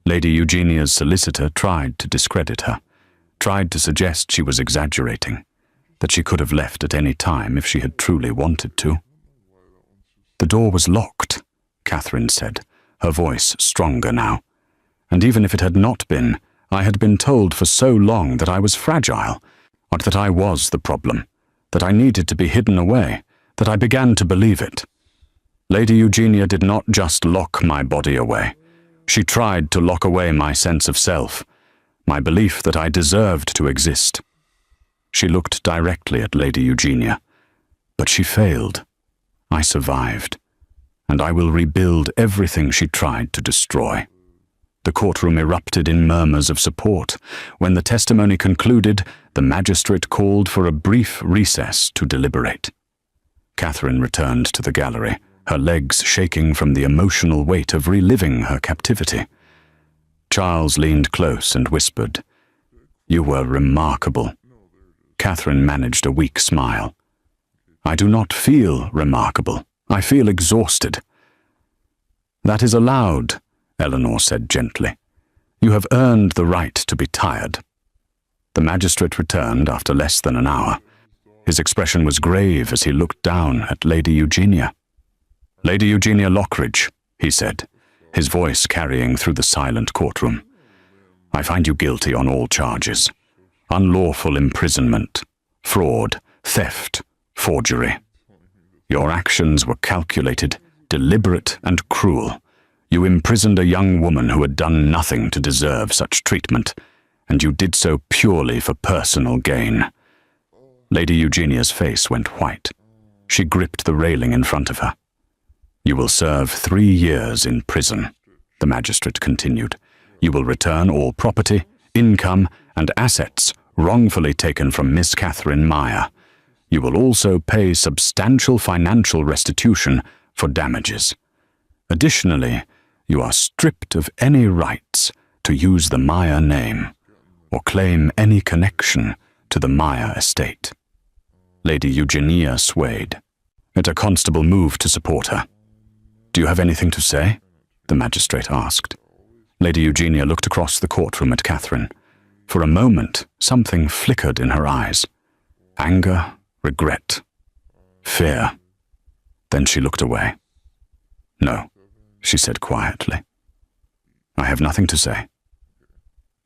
Lady Eugenia's solicitor tried to discredit her, tried to suggest she was exaggerating, that she could have left at any time if she had truly wanted to. The door was locked, Catherine said, her voice stronger now. And even if it had not been, I had been told for so long that I was fragile, but that I was the problem, that I needed to be hidden away, that I began to believe it. Lady Eugenia did not just lock my body away. She tried to lock away my sense of self, my belief that I deserved to exist. She looked directly at Lady Eugenia, but she failed. I survived, and I will rebuild everything she tried to destroy. The courtroom erupted in murmurs of support. When the testimony concluded, the magistrate called for a brief recess to deliberate. Catherine returned to the gallery, her legs shaking from the emotional weight of reliving her captivity. Charles leaned close and whispered, "You were remarkable." Catherine managed a weak smile. "I do not feel remarkable. I feel exhausted." "That is allowed," Eleanor said gently. "You have earned the right to be tired." The magistrate returned after less than an hour. His expression was grave as he looked down at Lady Eugenia. "Lady Eugenia Lockridge," he said, his voice carrying through the silent courtroom. "I find you guilty on all charges. Unlawful imprisonment, fraud, theft, forgery. Your actions were calculated, deliberate, and cruel. You imprisoned a young woman who had done nothing to deserve such treatment, and you did so purely for personal gain." Lady Eugenia's face went white. She gripped the railing in front of her. "You will serve 3 years in prison," the magistrate continued. "You will return all property, income, and assets wrongfully taken from Miss Catherine Meyer. You will also pay substantial financial restitution for damages. Additionally, you are stripped of any rights to use the Meyer name or claim any connection to the Meyer estate." Lady Eugenia swayed. A constable moved to support her. "Do you have anything to say?" the magistrate asked. Lady Eugenia looked across the courtroom at Catherine. For a moment, something flickered in her eyes. Anger, regret, fear. Then she looked away. "No," she said quietly. "I have nothing to say."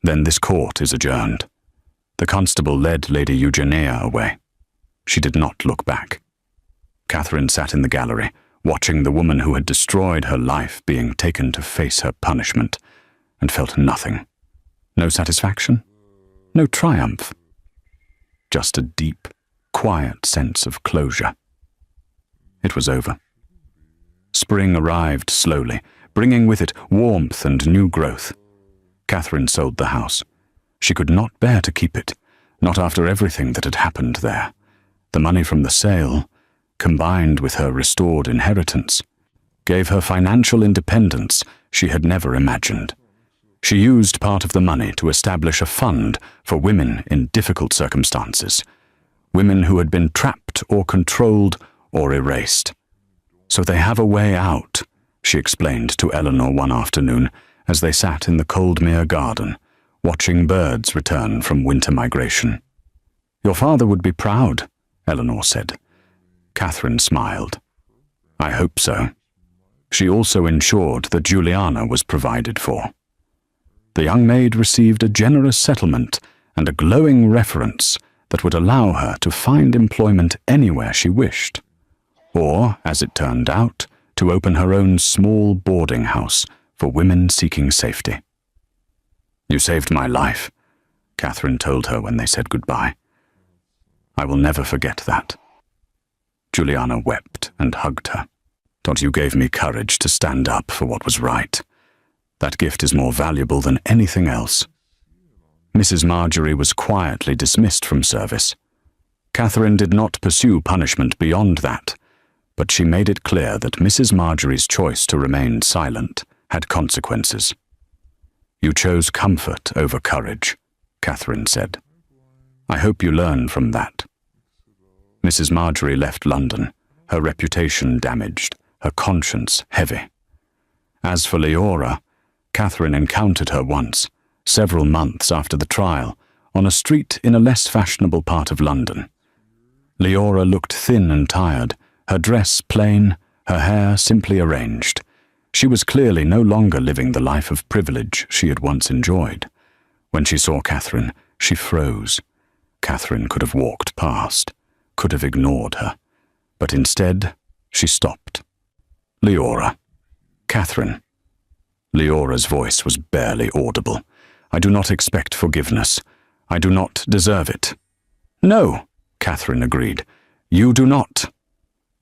"Then this court is adjourned." The constable led Lady Eugenia away. She did not look back. Catherine sat in the gallery, watching the woman who had destroyed her life being taken to face her punishment, and felt nothing. No satisfaction, no triumph. Just a deep, quiet sense of closure. It was over. Spring arrived slowly, bringing with it warmth and new growth. Catherine sold the house. She could not bear to keep it, not after everything that had happened there. The money from the sale, combined with her restored inheritance, gave her financial independence she had never imagined. She used part of the money to establish a fund for women in difficult circumstances, women who had been trapped or controlled or erased. "So they have a way out," she explained to Eleanor one afternoon as they sat in the Coldmere garden, watching birds return from winter migration. "Your father would be proud," Eleanor said. Catherine smiled. "I hope so." She also ensured that Juliana was provided for. The young maid received a generous settlement and a glowing reference that would allow her to find employment anywhere she wished, or, as it turned out, to open her own small boarding house for women seeking safety. "You saved my life," Catherine told her when they said goodbye. "I will never forget that." Juliana wept and hugged her. "But you gave me courage to stand up for what was right. That gift is more valuable than anything else." Mrs. Marjorie was quietly dismissed from service. Catherine did not pursue punishment beyond that, but she made it clear that Mrs. Marjorie's choice to remain silent had consequences. "You chose comfort over courage," Catherine said. "I hope you learn from that." Mrs. Marjorie left London, her reputation damaged, her conscience heavy. As for Leora, Catherine encountered her once, several months after the trial, on a street in a less fashionable part of London. Leora looked thin and tired, her dress plain, her hair simply arranged. She was clearly no longer living the life of privilege she had once enjoyed. When she saw Catherine, she froze. Catherine could have walked past, could have ignored her, but instead she stopped. "Leora." "Catherine." Leora's voice was barely audible. "I do not expect forgiveness. I do not deserve it." "No," Catherine agreed. "You do not."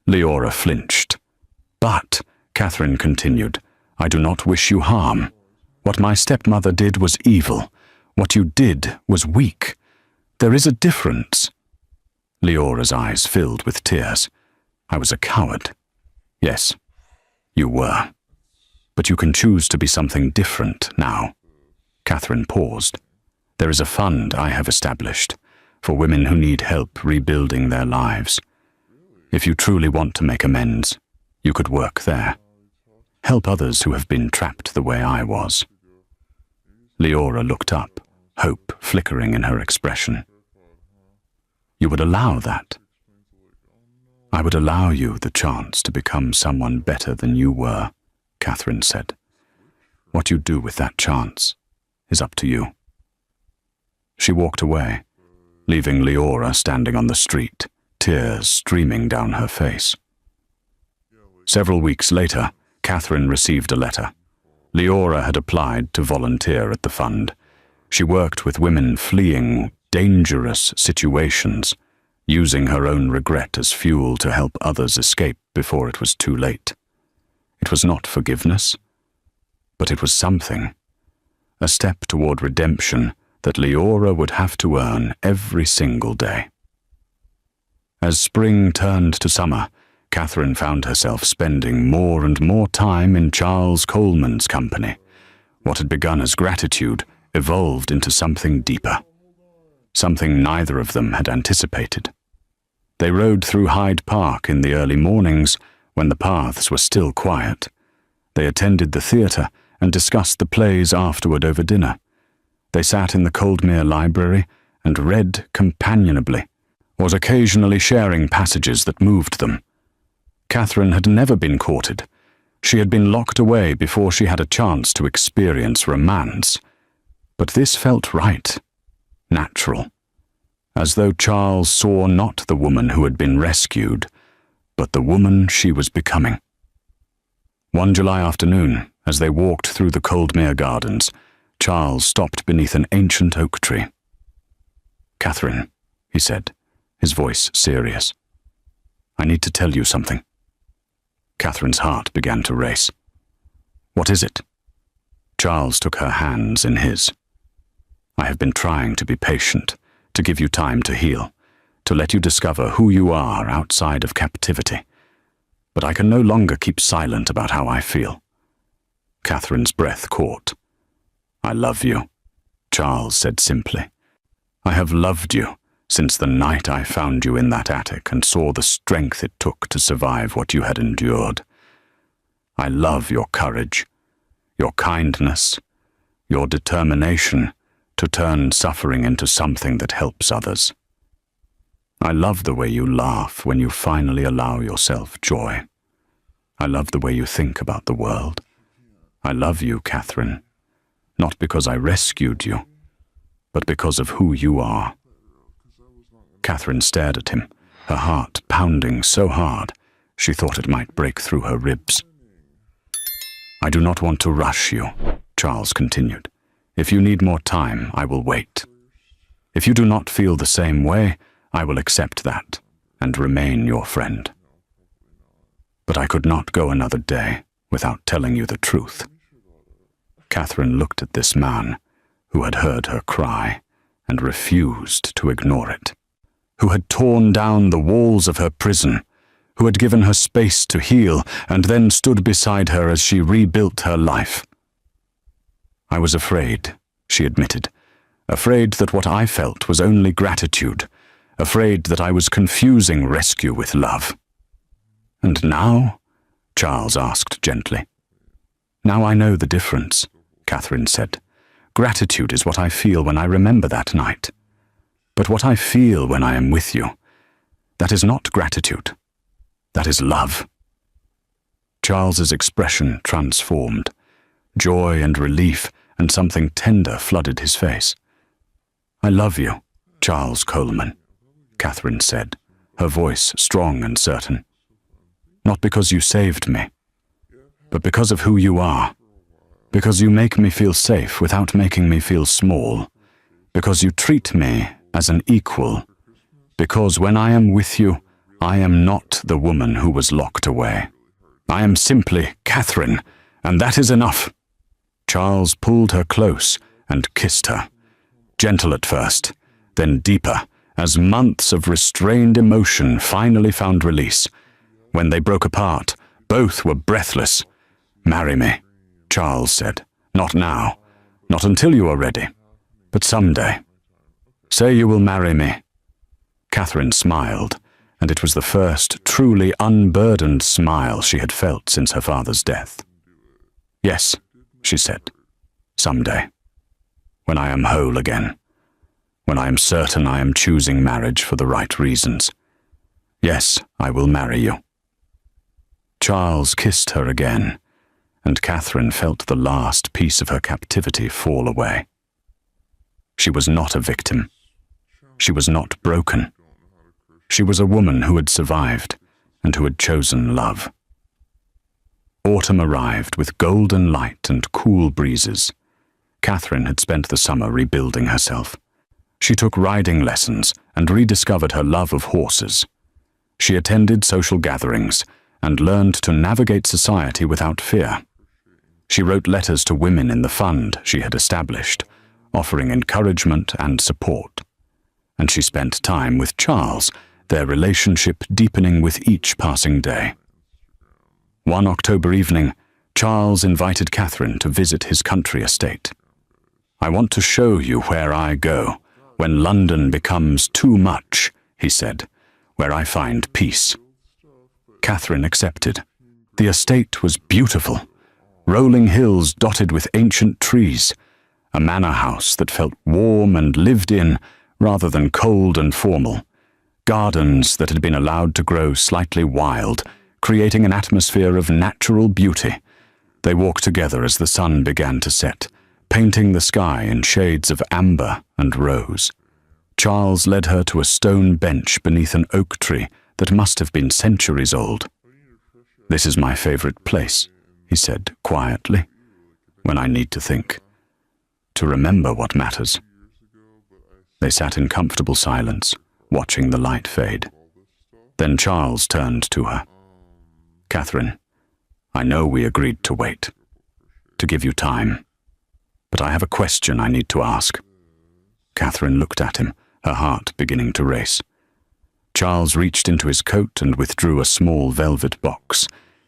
Leora flinched. "But," Catherine continued, "I do not wish you harm. What my stepmother did was evil. What you did was weak. There is a difference." Leora's eyes filled with tears. "I was a coward." "Yes, you were. But you can choose to be something different now." Catherine paused. "There is a fund I have established for women who need help rebuilding their lives. If you truly want to make amends, you could work there. Help others who have been trapped the way I was." Leora looked up, hope flickering in her expression. "You would allow that?" "I would allow you the chance to become someone better than you were," Catherine said. "What you do with that chance is up to you." She walked away, leaving Leora standing on the street, tears streaming down her face. Several weeks later, Catherine received a letter. Leora had applied to volunteer at the fund. She worked with women fleeing dangerous situations, using her own regret as fuel to help others escape before it was too late. It was not forgiveness, but it was something, a step toward redemption that Leora would have to earn every single day. As spring turned to summer, Catherine found herself spending more and more time in Charles Coleman's company. What had begun as gratitude evolved into something deeper, something neither of them had anticipated. They rode through Hyde Park in the early mornings when the paths were still quiet. They attended the theatre and discussed the plays afterward over dinner. They sat in the Coldmere Library and read companionably, was occasionally sharing passages that moved them. Catherine had never been courted. She had been locked away before she had a chance to experience romance. But this felt right, natural, as though Charles saw not the woman who had been rescued, but the woman she was becoming. One July afternoon, as they walked through the Coldmere Gardens, Charles stopped beneath an ancient oak tree. "Catherine," he said, his voice serious, "I need to tell you something." Catherine's heart began to race. "What is it?" Charles took her hands in his. "I have been trying to be patient, to give you time to heal, to let you discover who you are outside of captivity. But I can no longer keep silent about how I feel." Catherine's breath caught. "I love you," Charles said simply. "I have loved you since the night I found you in that attic and saw the strength it took to survive what you had endured. I love your courage, your kindness, your determination to turn suffering into something that helps others. I love the way you laugh when you finally allow yourself joy. I love the way you think about the world. I love you, Catherine, not because I rescued you, but because of who you are." Catherine stared at him, her heart pounding so hard she thought it might break through her ribs. "I do not want to rush you," Charles continued. "If you need more time, I will wait. If you do not feel the same way, I will accept that and remain your friend. But I could not go another day without telling you the truth." Catherine looked at this man who had heard her cry and refused to ignore it, who had torn down the walls of her prison, who had given her space to heal and then stood beside her as she rebuilt her life. "I was afraid," she admitted, "afraid that what I felt was only gratitude, afraid that I was confusing rescue with love." "And now?" Charles asked gently. "Now I know the difference," Catherine said. "Gratitude is what I feel when I remember that night. But what I feel when I am with you, that is not gratitude. That is love." Charles's expression transformed. Joy and relief and something tender flooded his face. "I love you, Charles Coleman," Catherine said, her voice strong and certain. "Not because you saved me, but because of who you are. Because you make me feel safe without making me feel small. Because you treat me as an equal. Because when I am with you, I am not the woman who was locked away. I am simply Catherine, and that is enough." Charles pulled her close and kissed her. Gentle at first, then deeper, as months of restrained emotion finally found release. When they broke apart, both were breathless. "Marry me," Charles said. "Not now, not until you are ready, but someday. Say you will marry me." Catherine smiled, and it was the first truly unburdened smile she had felt since her father's death. "Yes," she said, "someday. When I am whole again. When I am certain I am choosing marriage for the right reasons. Yes, I will marry you." Charles kissed her again, and Catherine felt the last piece of her captivity fall away. She was not a victim. She was not broken. She was a woman who had survived and who had chosen love. Autumn arrived with golden light and cool breezes. Catherine had spent the summer rebuilding herself. She took riding lessons and rediscovered her love of horses. She attended social gatherings and learned to navigate society without fear. She wrote letters to women in the fund she had established, offering encouragement and support. And she spent time with Charles, their relationship deepening with each passing day. One October evening, Charles invited Catherine to visit his country estate. "I want to show you where I go when London becomes too much," he said, "where I find peace." Catherine accepted. The estate was beautiful. Rolling hills dotted with ancient trees, a manor house that felt warm and lived in rather than cold and formal, gardens that had been allowed to grow slightly wild, creating an atmosphere of natural beauty. They walked together as the sun began to set, painting the sky in shades of amber and rose. Charles led her to a stone bench beneath an oak tree that must have been centuries old. "This is my favorite place," he said quietly, "when I need to think, to remember what matters." They sat in comfortable silence, watching the light fade. Then Charles turned to her. "Catherine, I know we agreed to wait, to give you time, but I have a question I need to ask." Catherine looked at him, her heart beginning to race. Charles reached into his coat and withdrew a small velvet box.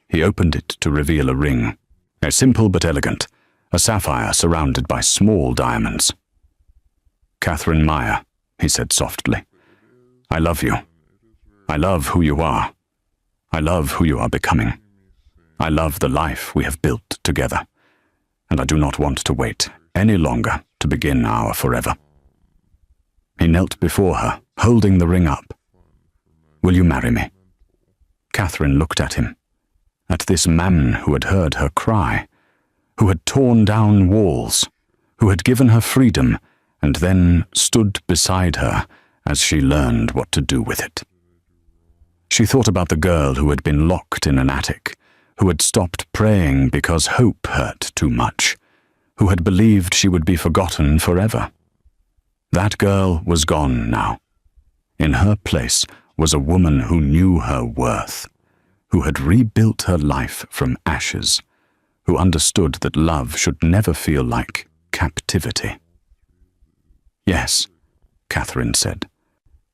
He opened it to reveal a ring, a simple but elegant, a sapphire surrounded by small diamonds. "Catherine Meyer," he said softly, "I love you. I love who you are. I love who you are becoming. I love the life we have built together, and I do not want to wait any longer to begin our forever." He knelt before her, holding the ring up. "Will you marry me?" Catherine looked at him, at this man who had heard her cry, who had torn down walls, who had given her freedom, and then stood beside her as she learned what to do with it. She thought about the girl who had been locked in an attic, who had stopped praying because hope hurt too much, who had believed she would be forgotten forever. That girl was gone now. In her place was a woman who knew her worth, who had rebuilt her life from ashes, who understood that love should never feel like captivity. "Yes," Catherine said,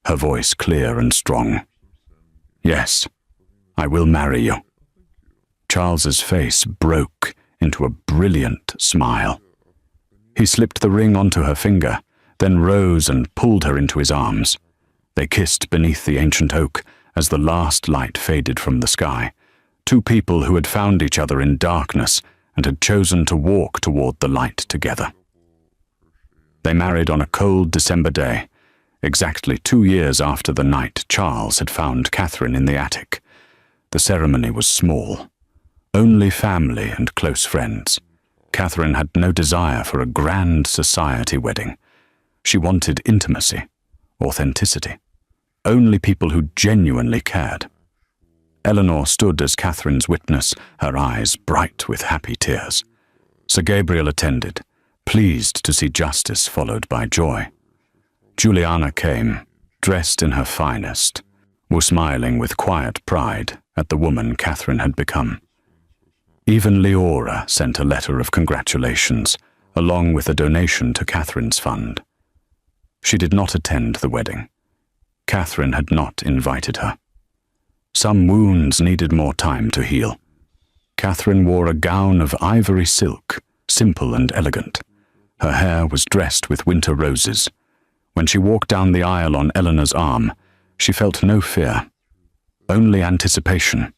her voice clear and strong. "Yes, I will marry you." Charles's face broke into a brilliant smile. He slipped the ring onto her finger, then rose and pulled her into his arms. They kissed beneath the ancient oak as the last light faded from the sky, two people who had found each other in darkness and had chosen to walk toward the light together. They married on a cold December day, exactly 2 years after the night Charles had found Catherine in the attic. The ceremony was small. Only family and close friends. Catherine had no desire for a grand society wedding. She wanted intimacy, authenticity. Only people who genuinely cared. Eleanor stood as Catherine's witness, her eyes bright with happy tears. Sir Gabriel attended, pleased to see justice followed by joy. Juliana came, dressed in her finest, was smiling with quiet pride at the woman Catherine had become. Even Leora sent a letter of congratulations, along with a donation to Catherine's fund. She did not attend the wedding. Catherine had not invited her. Some wounds needed more time to heal. Catherine wore a gown of ivory silk, simple and elegant. Her hair was dressed with winter roses. When she walked down the aisle on Eleanor's arm, she felt no fear, only anticipation.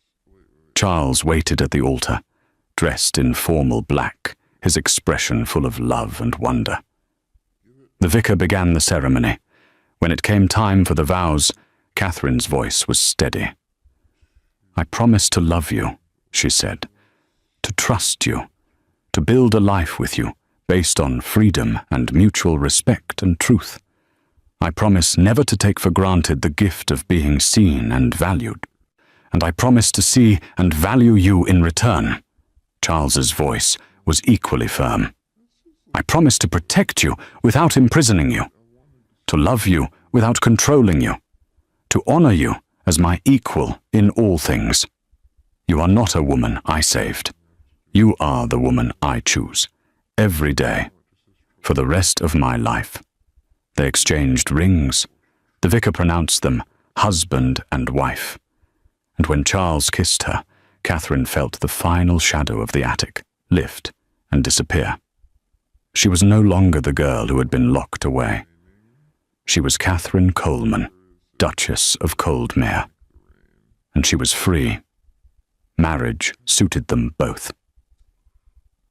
Charles waited at the altar, dressed in formal black, his expression full of love and wonder. The vicar began the ceremony. When it came time for the vows, Catherine's voice was steady. "I promise to love you," she said, "to trust you, to build a life with you based on freedom and mutual respect and truth. I promise never to take for granted the gift of being seen and valued. And I promise to see and value you in return." Charles's voice was equally firm. "I promise to protect you without imprisoning you, to love you without controlling you, to honor you as my equal in all things. You are not a woman I saved. You are the woman I choose, every day, for the rest of my life." They exchanged rings. The vicar pronounced them husband and wife. And when Charles kissed her, Catherine felt the final shadow of the attic lift and disappear. She was no longer the girl who had been locked away. She was Catherine Coleman, Duchess of Coldmere. And she was free. Marriage suited them both.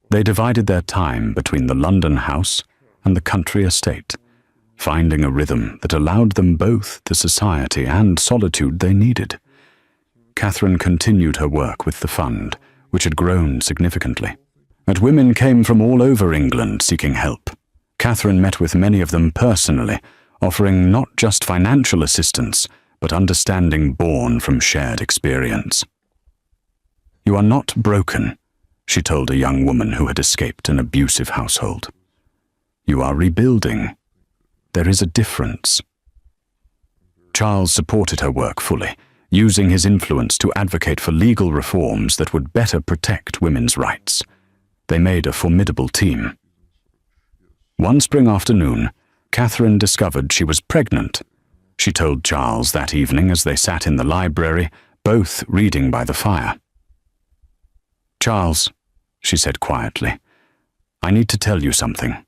They divided their time between the London house and the country estate, finding a rhythm that allowed them both the society and solitude they needed. Catherine continued her work with the fund, which had grown significantly. And women came from all over England seeking help. Catherine met with many of them personally, offering not just financial assistance, but understanding born from shared experience. "You are not broken," she told a young woman who had escaped an abusive household. "You are rebuilding. There is a difference." Charles supported her work fully, using his influence to advocate for legal reforms that would better protect women's rights. They made a formidable team. One spring afternoon, Catherine discovered she was pregnant. She told Charles that evening as they sat in the library, both reading by the fire. "Charles," she said quietly, "I need to tell you something."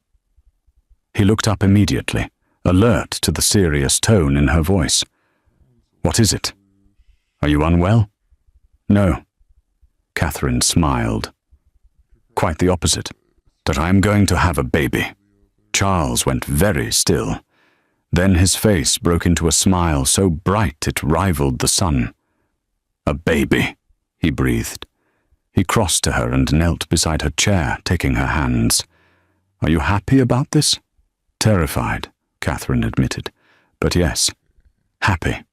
He looked up immediately, alert to the serious tone in her voice. "What is it? Are you unwell?" "No." Catherine smiled. "Quite the opposite, that I am going to have a baby." Charles went very still. Then his face broke into a smile so bright it rivaled the sun. "A baby," he breathed. He crossed to her and knelt beside her chair, taking her hands. "Are you happy about this?" "Terrified," Catherine admitted. "But yes, happy."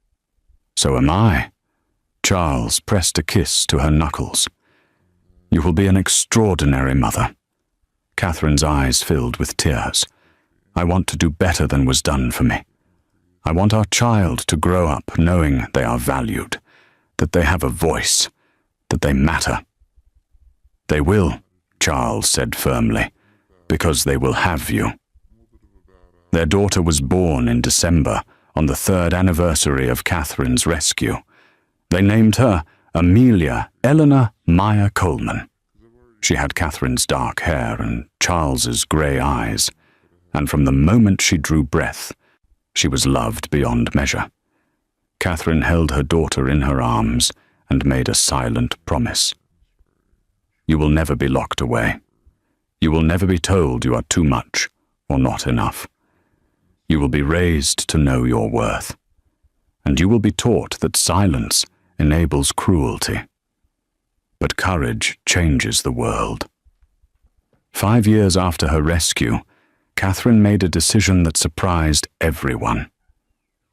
"So am I." Charles pressed a kiss to her knuckles. "You will be an extraordinary mother." Catherine's eyes filled with tears. "I want to do better than was done for me. I want our child to grow up knowing they are valued, that they have a voice, that they matter." "They will," Charles said firmly, "because they will have you." Their daughter was born in December, on the 3rd anniversary of Catherine's rescue. They named her Amelia Eleanor Meyer Coleman. She had Catherine's dark hair and Charles's grey eyes, and from the moment she drew breath, she was loved beyond measure. Catherine held her daughter in her arms and made a silent promise. "You will never be locked away. You will never be told you are too much or not enough. You will be raised to know your worth, and you will be taught that silence enables cruelty. but courage changes the world. 5 years after her rescue, Catherine made a decision that surprised everyone.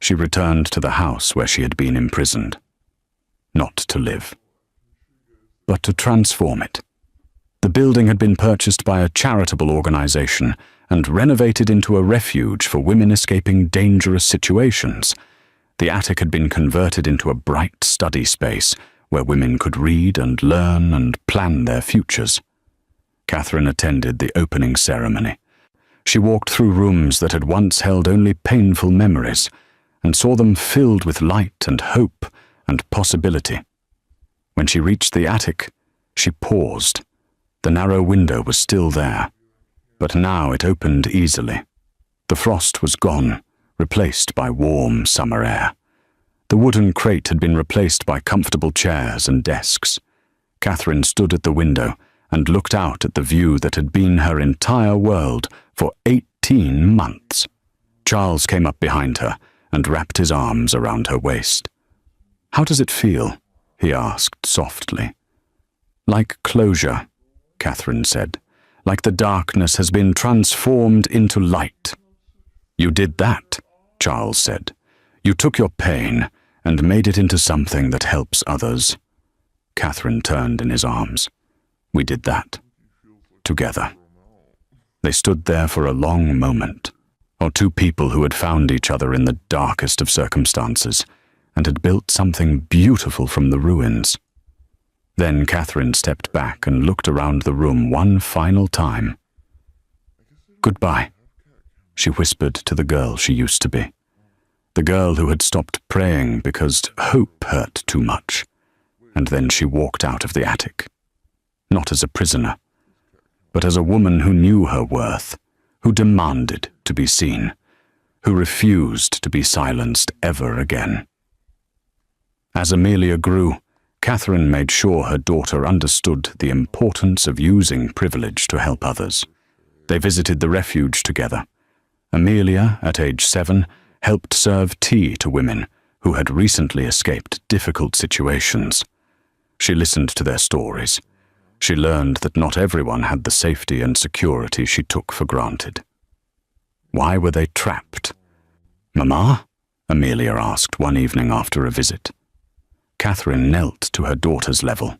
She returned to the house where she had been imprisoned. Not to live, but to transform it. The building had been purchased by a charitable organization and renovated into a refuge for women escaping dangerous situations. The attic had been converted into a bright study space where women could read and learn and plan their futures. Catherine attended the opening ceremony. She walked through rooms that had once held only painful memories and saw them filled with light and hope and possibility. When she reached the attic, she paused. The narrow window was still there, but now it opened easily. The frost was gone, replaced by warm summer air. The wooden crate had been replaced by comfortable chairs and desks. Catherine stood at the window and looked out at the view that had been her entire world for 18 months. Charles came up behind her and wrapped his arms around her waist. "How does it feel?" he asked softly. "Like closure," Catherine said. "Like the darkness has been transformed into light." "You did that," Charles said. "You took your pain and made it into something that helps others." Catherine turned in his arms. "We did that. Together." They stood there for a long moment, or two people who had found each other in the darkest of circumstances and had built something beautiful from the ruins. Then Catherine stepped back and looked around the room one final time. "Goodbye," she whispered to the girl she used to be. The girl who had stopped praying because hope hurt too much. And then she walked out of the attic. Not as a prisoner, but as a woman who knew her worth, who demanded to be seen, who refused to be silenced ever again. As Amelia grew, Catherine made sure her daughter understood the importance of using privilege to help others. They visited the refuge together. Amelia, at age 7, helped serve tea to women who had recently escaped difficult situations. She listened to their stories. She learned that not everyone had the safety and security she took for granted. Why were they trapped? "Mama?" Amelia asked one evening after a visit. Catherine knelt to her daughter's level.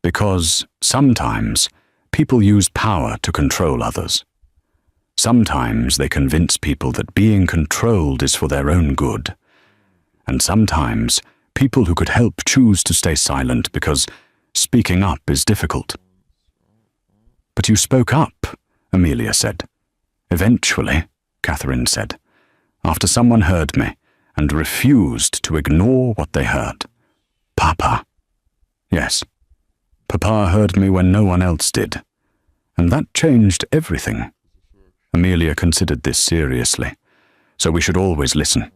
"Because sometimes people use power to control others. Sometimes they convince people that being controlled is for their own good. And sometimes people who could help choose to stay silent because speaking up is difficult." "But you spoke up," Amelia said. "Eventually," Catherine said, "after someone heard me and refused to ignore what they heard. Papa." "Yes, Papa heard me when no one else did. And that changed everything." Amelia considered this seriously. "So we should always listen,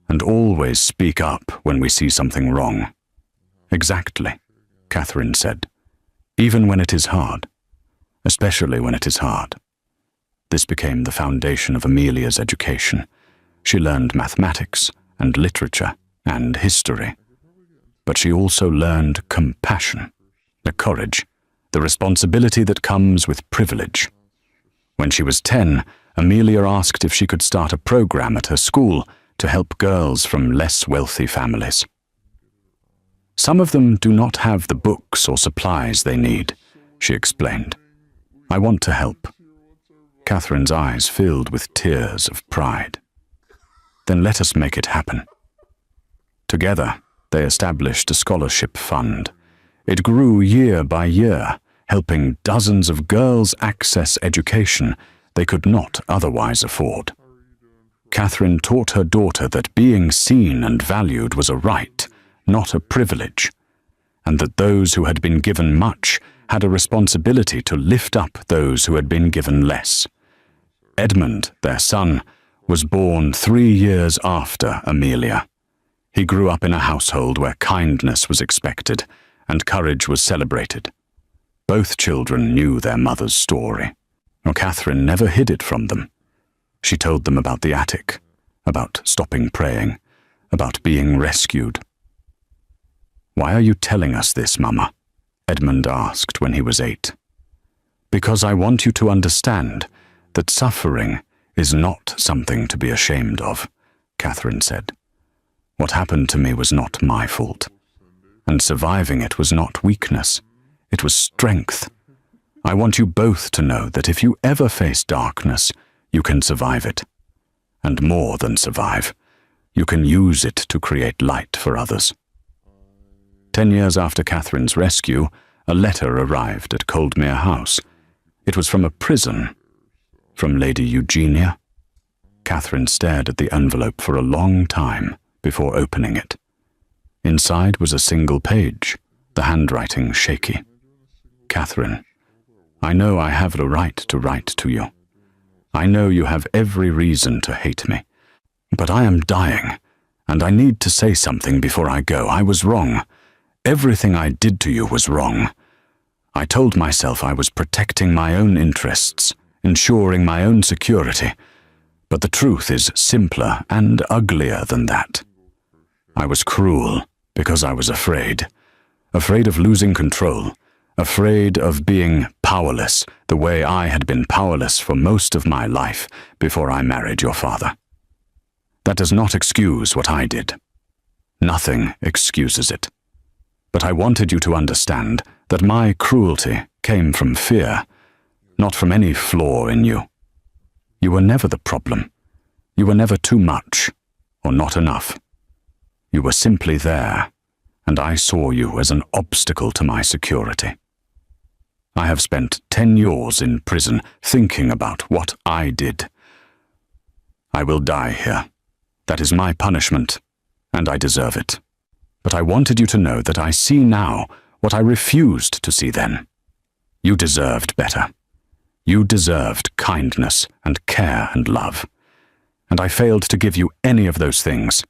and always speak up when we see something wrong." "Exactly," Catherine said. "Even when it is hard. Especially when it is hard." This became the foundation of Amelia's education. She learned mathematics and literature and history. But she also learned compassion, the courage, the responsibility that comes with privilege. When she was 10, Amelia asked if she could start a program at her school to help girls from less wealthy families. "Some of them do not have the books or supplies they need," she explained. "I want to help." Catherine's eyes filled with tears of pride. "Then let us make it happen." Together, they established a scholarship fund. It grew year by year, helping dozens of girls access education they could not otherwise afford. Catherine taught her daughter that being seen and valued was a right, not a privilege, and that those who had been given much had a responsibility to lift up those who had been given less. Edmund, their son, was born 3 years after Amelia. He grew up in a household where kindness was expected and courage was celebrated. Both children knew their mother's story. Catherine never hid it from them. She told them about the attic, about stopping praying, about being rescued. "Why are you telling us this, Mama?" Edmund asked when he was 8. "Because I want you to understand that suffering is not something to be ashamed of," Catherine said. "What happened to me was not my fault, and surviving it was not weakness, it was strength. I want you both to know that if you ever face darkness, you can survive it. And more than survive, you can use it to create light for others." 10 years after Catherine's rescue, a letter arrived at Coldmere House. It was from a prison. From Lady Eugenia. Catherine stared at the envelope for a long time before opening it. Inside was a single page, the handwriting shaky. "Catherine, I know I have the right to write to you. I know you have every reason to hate me. But I am dying, and I need to say something before I go. I was wrong. Everything I did to you was wrong. I told myself I was protecting my own interests, ensuring my own security. But the truth is simpler and uglier than that. I was cruel because I was afraid. Afraid of losing control. Afraid of being powerless the way I had been powerless for most of my life before I married your father. That does not excuse what I did. Nothing excuses it. But I wanted you to understand that my cruelty came from fear, not from any flaw in you. You were never the problem. You were never too much, or not enough. You were simply there, and I saw you as an obstacle to my security. I have spent 10 years in prison thinking about what I did. I will die here. That is my punishment, and I deserve it. But I wanted you to know that I see now what I refused to see then. You deserved better. You deserved kindness and care and love, and I failed to give you any of those things.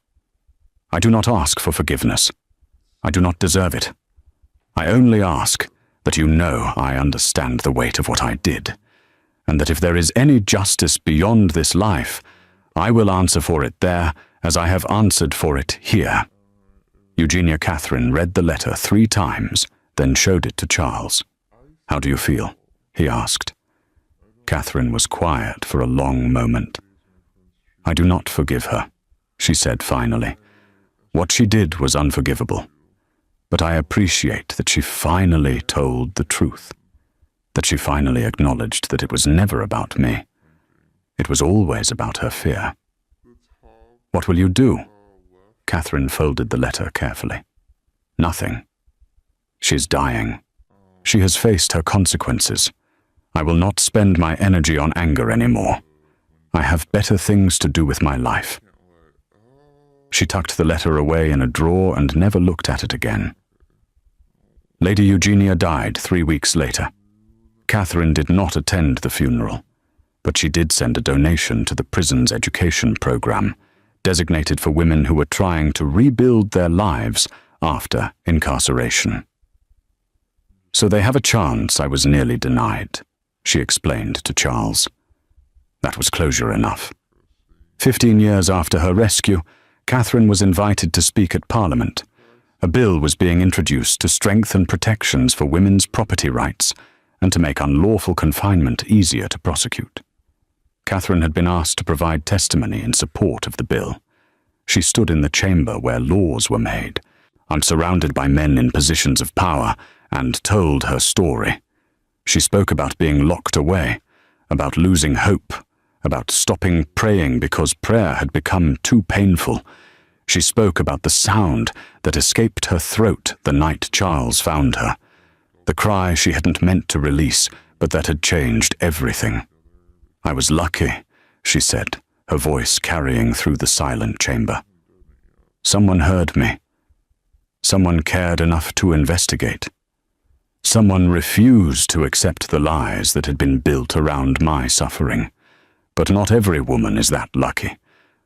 I do not ask for forgiveness. I do not deserve it. I only ask that you know I understand the weight of what I did, and that if there is any justice beyond this life, I will answer for it there as I have answered for it here." Eugenia Catherine read the letter 3 times, then showed it to Charles. "How do you feel?" he asked. Catherine was quiet for a long moment. "I do not forgive her," she said finally. "What she did was unforgivable. But I appreciate that she finally told the truth, that she finally acknowledged that it was never about me. It was always about her fear." "What will you do?" Catherine folded the letter carefully. "Nothing. She's dying. She has faced her consequences. I will not spend my energy on anger anymore. I have better things to do with my life." She tucked the letter away in a drawer and never looked at it again. Lady Eugenia died 3 weeks later. Catherine did not attend the funeral, but she did send a donation to the prison's education program, designated for women who were trying to rebuild their lives after incarceration. "So they have a chance I was nearly denied," she explained to Charles. That was closure enough. 15 years after her rescue, Catherine was invited to speak at Parliament. A bill was being introduced to strengthen protections for women's property rights and to make unlawful confinement easier to prosecute. Catherine had been asked to provide testimony in support of the bill. She stood in the chamber where laws were made, and surrounded by men in positions of power, and told her story. She spoke about being locked away, about losing hope, about stopping praying because prayer had become too painful. She spoke about the sound that escaped her throat the night Charles found her, the cry she hadn't meant to release, but that had changed everything. "I was lucky," she said, her voice carrying through the silent chamber. "Someone heard me. Someone cared enough to investigate. Someone refused to accept the lies that had been built around my suffering. But not every woman is that lucky.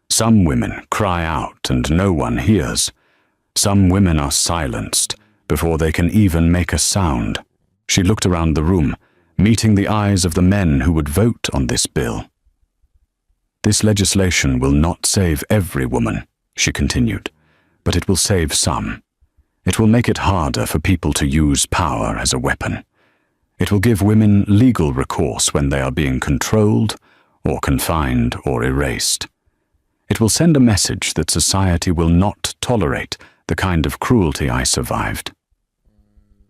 Some women cry out and no one hears. Some women are silenced before they can even make a sound." She looked around the room, meeting the eyes of the men who would vote on this bill. "This legislation will not save every woman," she continued, "but it will save some. It will make it harder for people to use power as a weapon. It will give women legal recourse when they are being controlled or confined or erased. It will send a message that society will not tolerate the kind of cruelty I survived.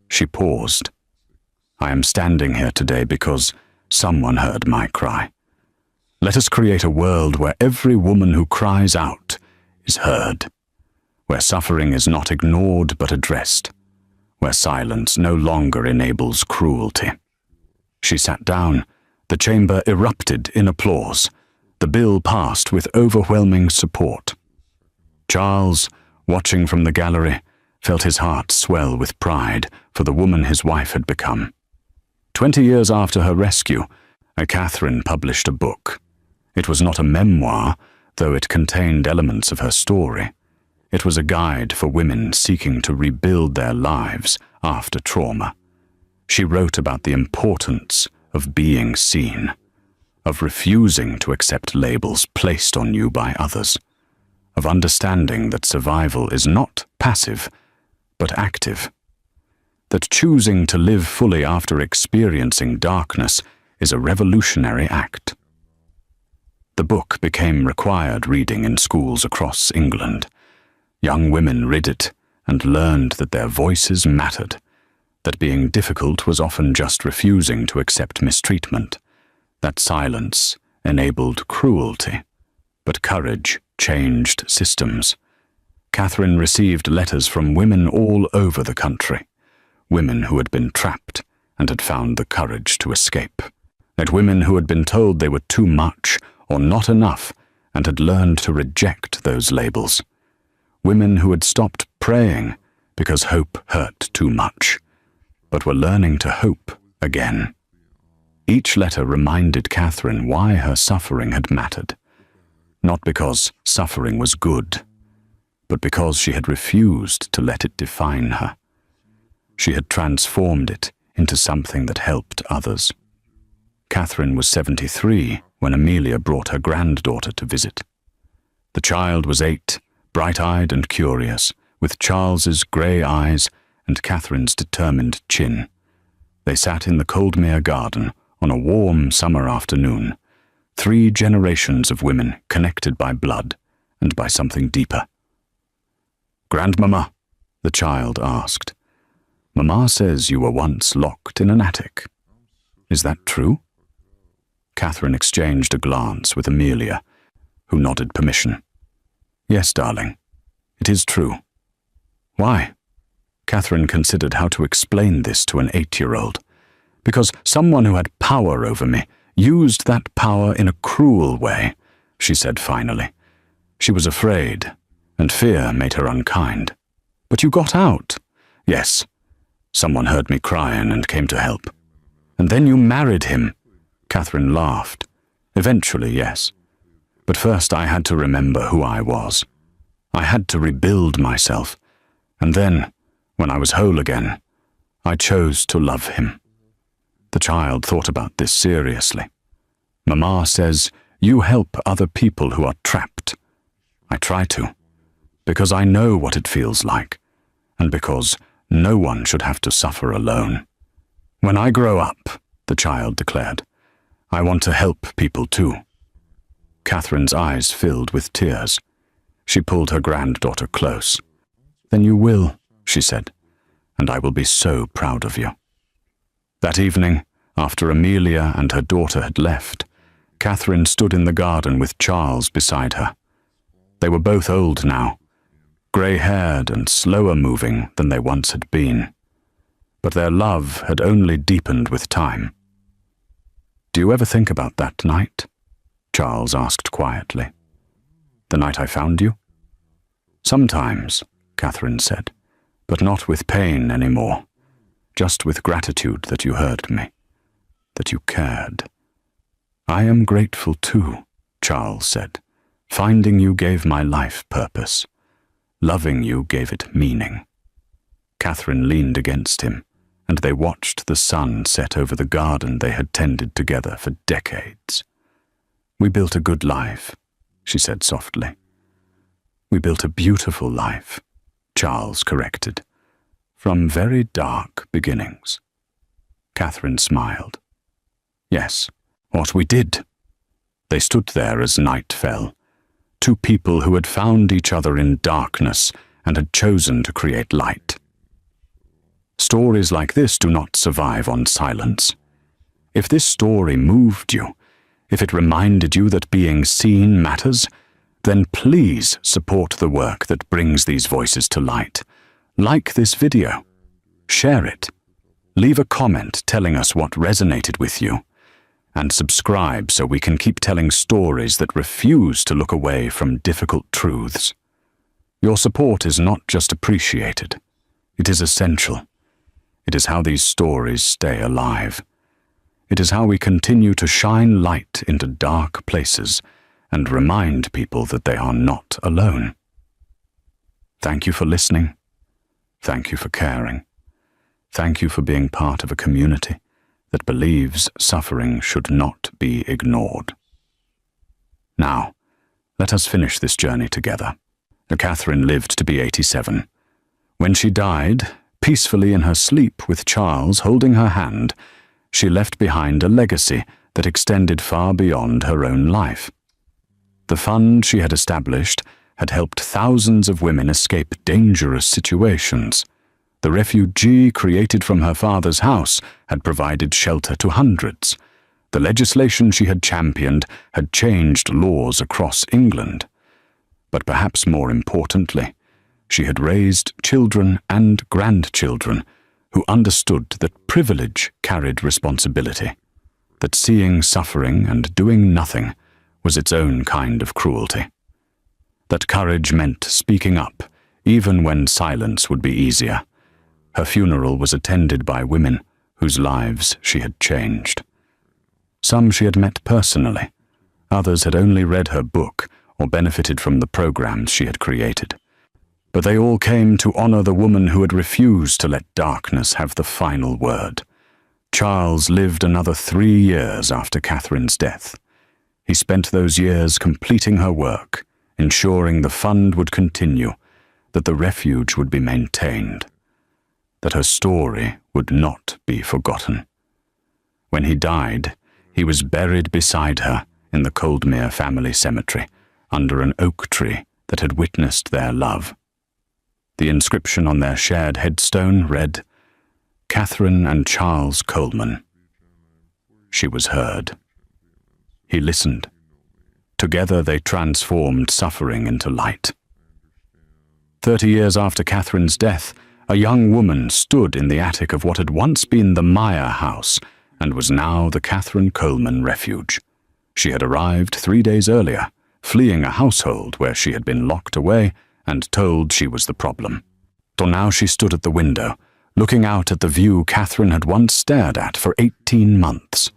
She paused. I am standing here today because someone heard my cry. Let us create a world where every woman who cries out is heard, where suffering is not ignored but addressed, where silence no longer enables cruelty. She sat down. The chamber erupted in applause. The bill passed with overwhelming support. Charles, watching from the gallery, felt his heart swell with pride for the woman his wife had become. 20 years after her rescue, Catherine published a book. It was not a memoir, though it contained elements of her story. It was a guide for women seeking to rebuild their lives after trauma. She wrote about the importance of being seen, of refusing to accept labels placed on you by others, of understanding that survival is not passive, but active, that choosing to live fully after experiencing darkness is a revolutionary act. The book became required reading in schools across England. Young women read it and learned that their voices mattered, that being difficult was often just refusing to accept mistreatment, that silence enabled cruelty, but courage changed systems. Catherine received letters from women all over the country, women who had been trapped and had found the courage to escape, that women who had been told they were too much or not enough and had learned to reject those labels, women who had stopped praying because hope hurt too much, but were learning to hope again. Each letter reminded Catherine why her suffering had mattered, not because suffering was good, but because she had refused to let it define her. She had transformed it into something that helped others. Catherine was 73 when Amelia brought her granddaughter to visit. The child was 8, bright-eyed and curious, with Charles's grey eyes and Catherine's determined chin. They sat in the Coldmere garden on a warm summer afternoon, 3 generations of women connected by blood and by something deeper. "Grandmama," the child asked, "Mama says you were once locked in an attic. Is that true?" Catherine exchanged a glance with Amelia, who nodded permission. "Yes, darling, it is true." "Why?" Catherine considered how to explain this to an 8-year-old. "Because someone who had power over me used that power in a cruel way," she said finally. She was afraid, and fear made her unkind. "But you got out." "Yes. Someone heard me crying and came to help." "And then you married him." Catherine laughed. "Eventually, yes. But first I had to remember who I was. I had to rebuild myself. And then, when I was whole again, I chose to love him." The child thought about this seriously. "Mama says you help other people who are trapped. I try to, because I know what it feels like, and because no one should have to suffer alone. When I grow up," the child declared, "I want to help people too." Catherine's eyes filled with tears. She pulled her granddaughter close. "Then you will," she said, "and I will be so proud of you." That evening, after Amelia and her daughter had left, Catherine stood in the garden with Charles beside her. They were both old now, grey-haired and slower moving than they once had been. But their love had only deepened with time. "Do you ever think about that night?" Charles asked quietly. "The night I found you?" "Sometimes," Catherine said, "but not with pain anymore, just with gratitude that you heard me, that you cared." "I am grateful too," Charles said. "Finding you gave my life purpose. Loving you gave it meaning." Catherine leaned against him, and they watched the sun set over the garden they had tended together for decades. "We built a good life," she said softly. "We built a beautiful life," Charles corrected. from very dark beginnings. Catherine smiled. Yes, what we did. They stood there as night fell, two people who had found each other in darkness and had chosen to create light. Stories like this do not survive on silence. If this story moved you, if it reminded you that being seen matters, then please support the work that brings these voices to light. Like this video. Share it. Leave a comment telling us what resonated with you. And subscribe so we can keep telling stories that refuse to look away from difficult truths. Your support is not just appreciated. It is essential. It is how these stories stay alive. It is how we continue to shine light into dark places and remind people that they are not alone. Thank you for listening. Thank you for caring. Thank you for being part of a community that believes suffering should not be ignored. Now, let us finish this journey together. Catherine lived to be 87. When she died, peacefully in her sleep with Charles holding her hand, she left behind a legacy that extended far beyond her own life. The fund she had established had helped thousands of women escape dangerous situations. The refugee created from her father's house had provided shelter to hundreds. The legislation she had championed had changed laws across England. But perhaps more importantly, she had raised children and grandchildren who understood that privilege carried responsibility, that seeing suffering and doing nothing was its own kind of cruelty, that courage meant speaking up even when silence would be easier. Her funeral was attended by women whose lives she had changed. Some she had met personally, others had only read her book or benefited from the programs she had created. But they all came to honor the woman who had refused to let darkness have the final word. Charles lived another 3 years after Catherine's death. He spent those years completing her work, ensuring the fund would continue, that the refuge would be maintained, that her story would not be forgotten. When he died, he was buried beside her in the Coldmere family cemetery, under an oak tree that had witnessed their love. The inscription on their shared headstone read, "Catherine and Charles Coleman." She was heard. He listened. Together they transformed suffering into light. 30 years after Catherine's death, a young woman stood in the attic of what had once been the Meyer house and was now the Catherine Coleman Refuge. She had arrived 3 days earlier, fleeing a household where she had been locked away and told she was the problem. So now she stood at the window, looking out at the view Catherine had once stared at for 18 months.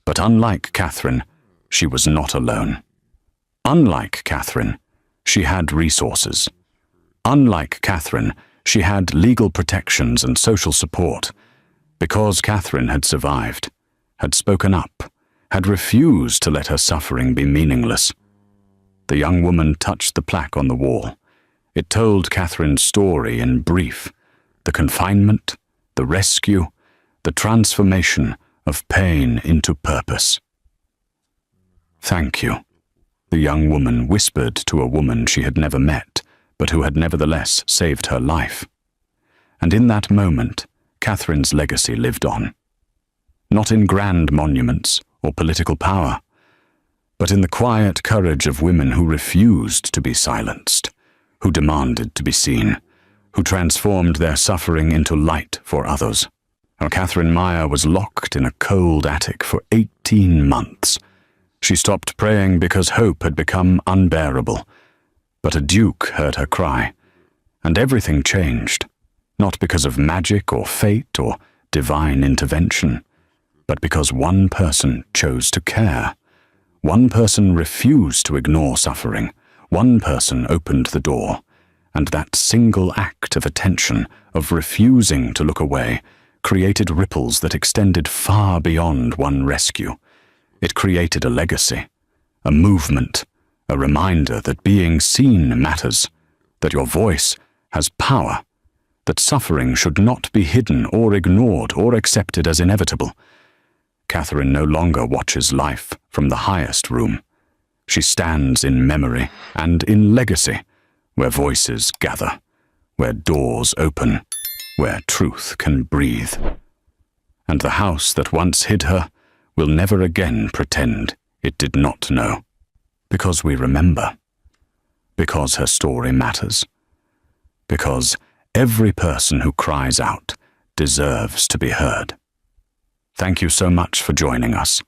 But unlike Catherine, she was not alone. Unlike Catherine, she had resources. Unlike Catherine, she had legal protections and social support. Because Catherine had survived, had spoken up, had refused to let her suffering be meaningless. The young woman touched the plaque on the wall. It told Catherine's story in brief: the confinement, the rescue, the transformation of pain into purpose. "Thank you," the young woman whispered to a woman she had never met, but who had nevertheless saved her life. And in that moment, Catherine's legacy lived on. Not in grand monuments or political power, but in the quiet courage of women who refused to be silenced, who demanded to be seen, who transformed their suffering into light for others. Now, Catherine Meyer was locked in a cold attic for 18 months. She stopped praying because hope had become unbearable. But a duke heard her cry, and everything changed, not because of magic or fate or divine intervention, but because one person chose to care. One person refused to ignore suffering. One person opened the door, and that single act of attention, of refusing to look away, created ripples that extended far beyond one rescue. It created a legacy, a movement, a reminder that being seen matters, that your voice has power, that suffering should not be hidden or ignored or accepted as inevitable. Catherine no longer watches life from the highest room. She stands in memory and in legacy, where voices gather, where doors open, where truth can breathe. And the house that once hid her will never again pretend it did not know, because we remember, because her story matters, because every person who cries out deserves to be heard. Thank you so much for joining us.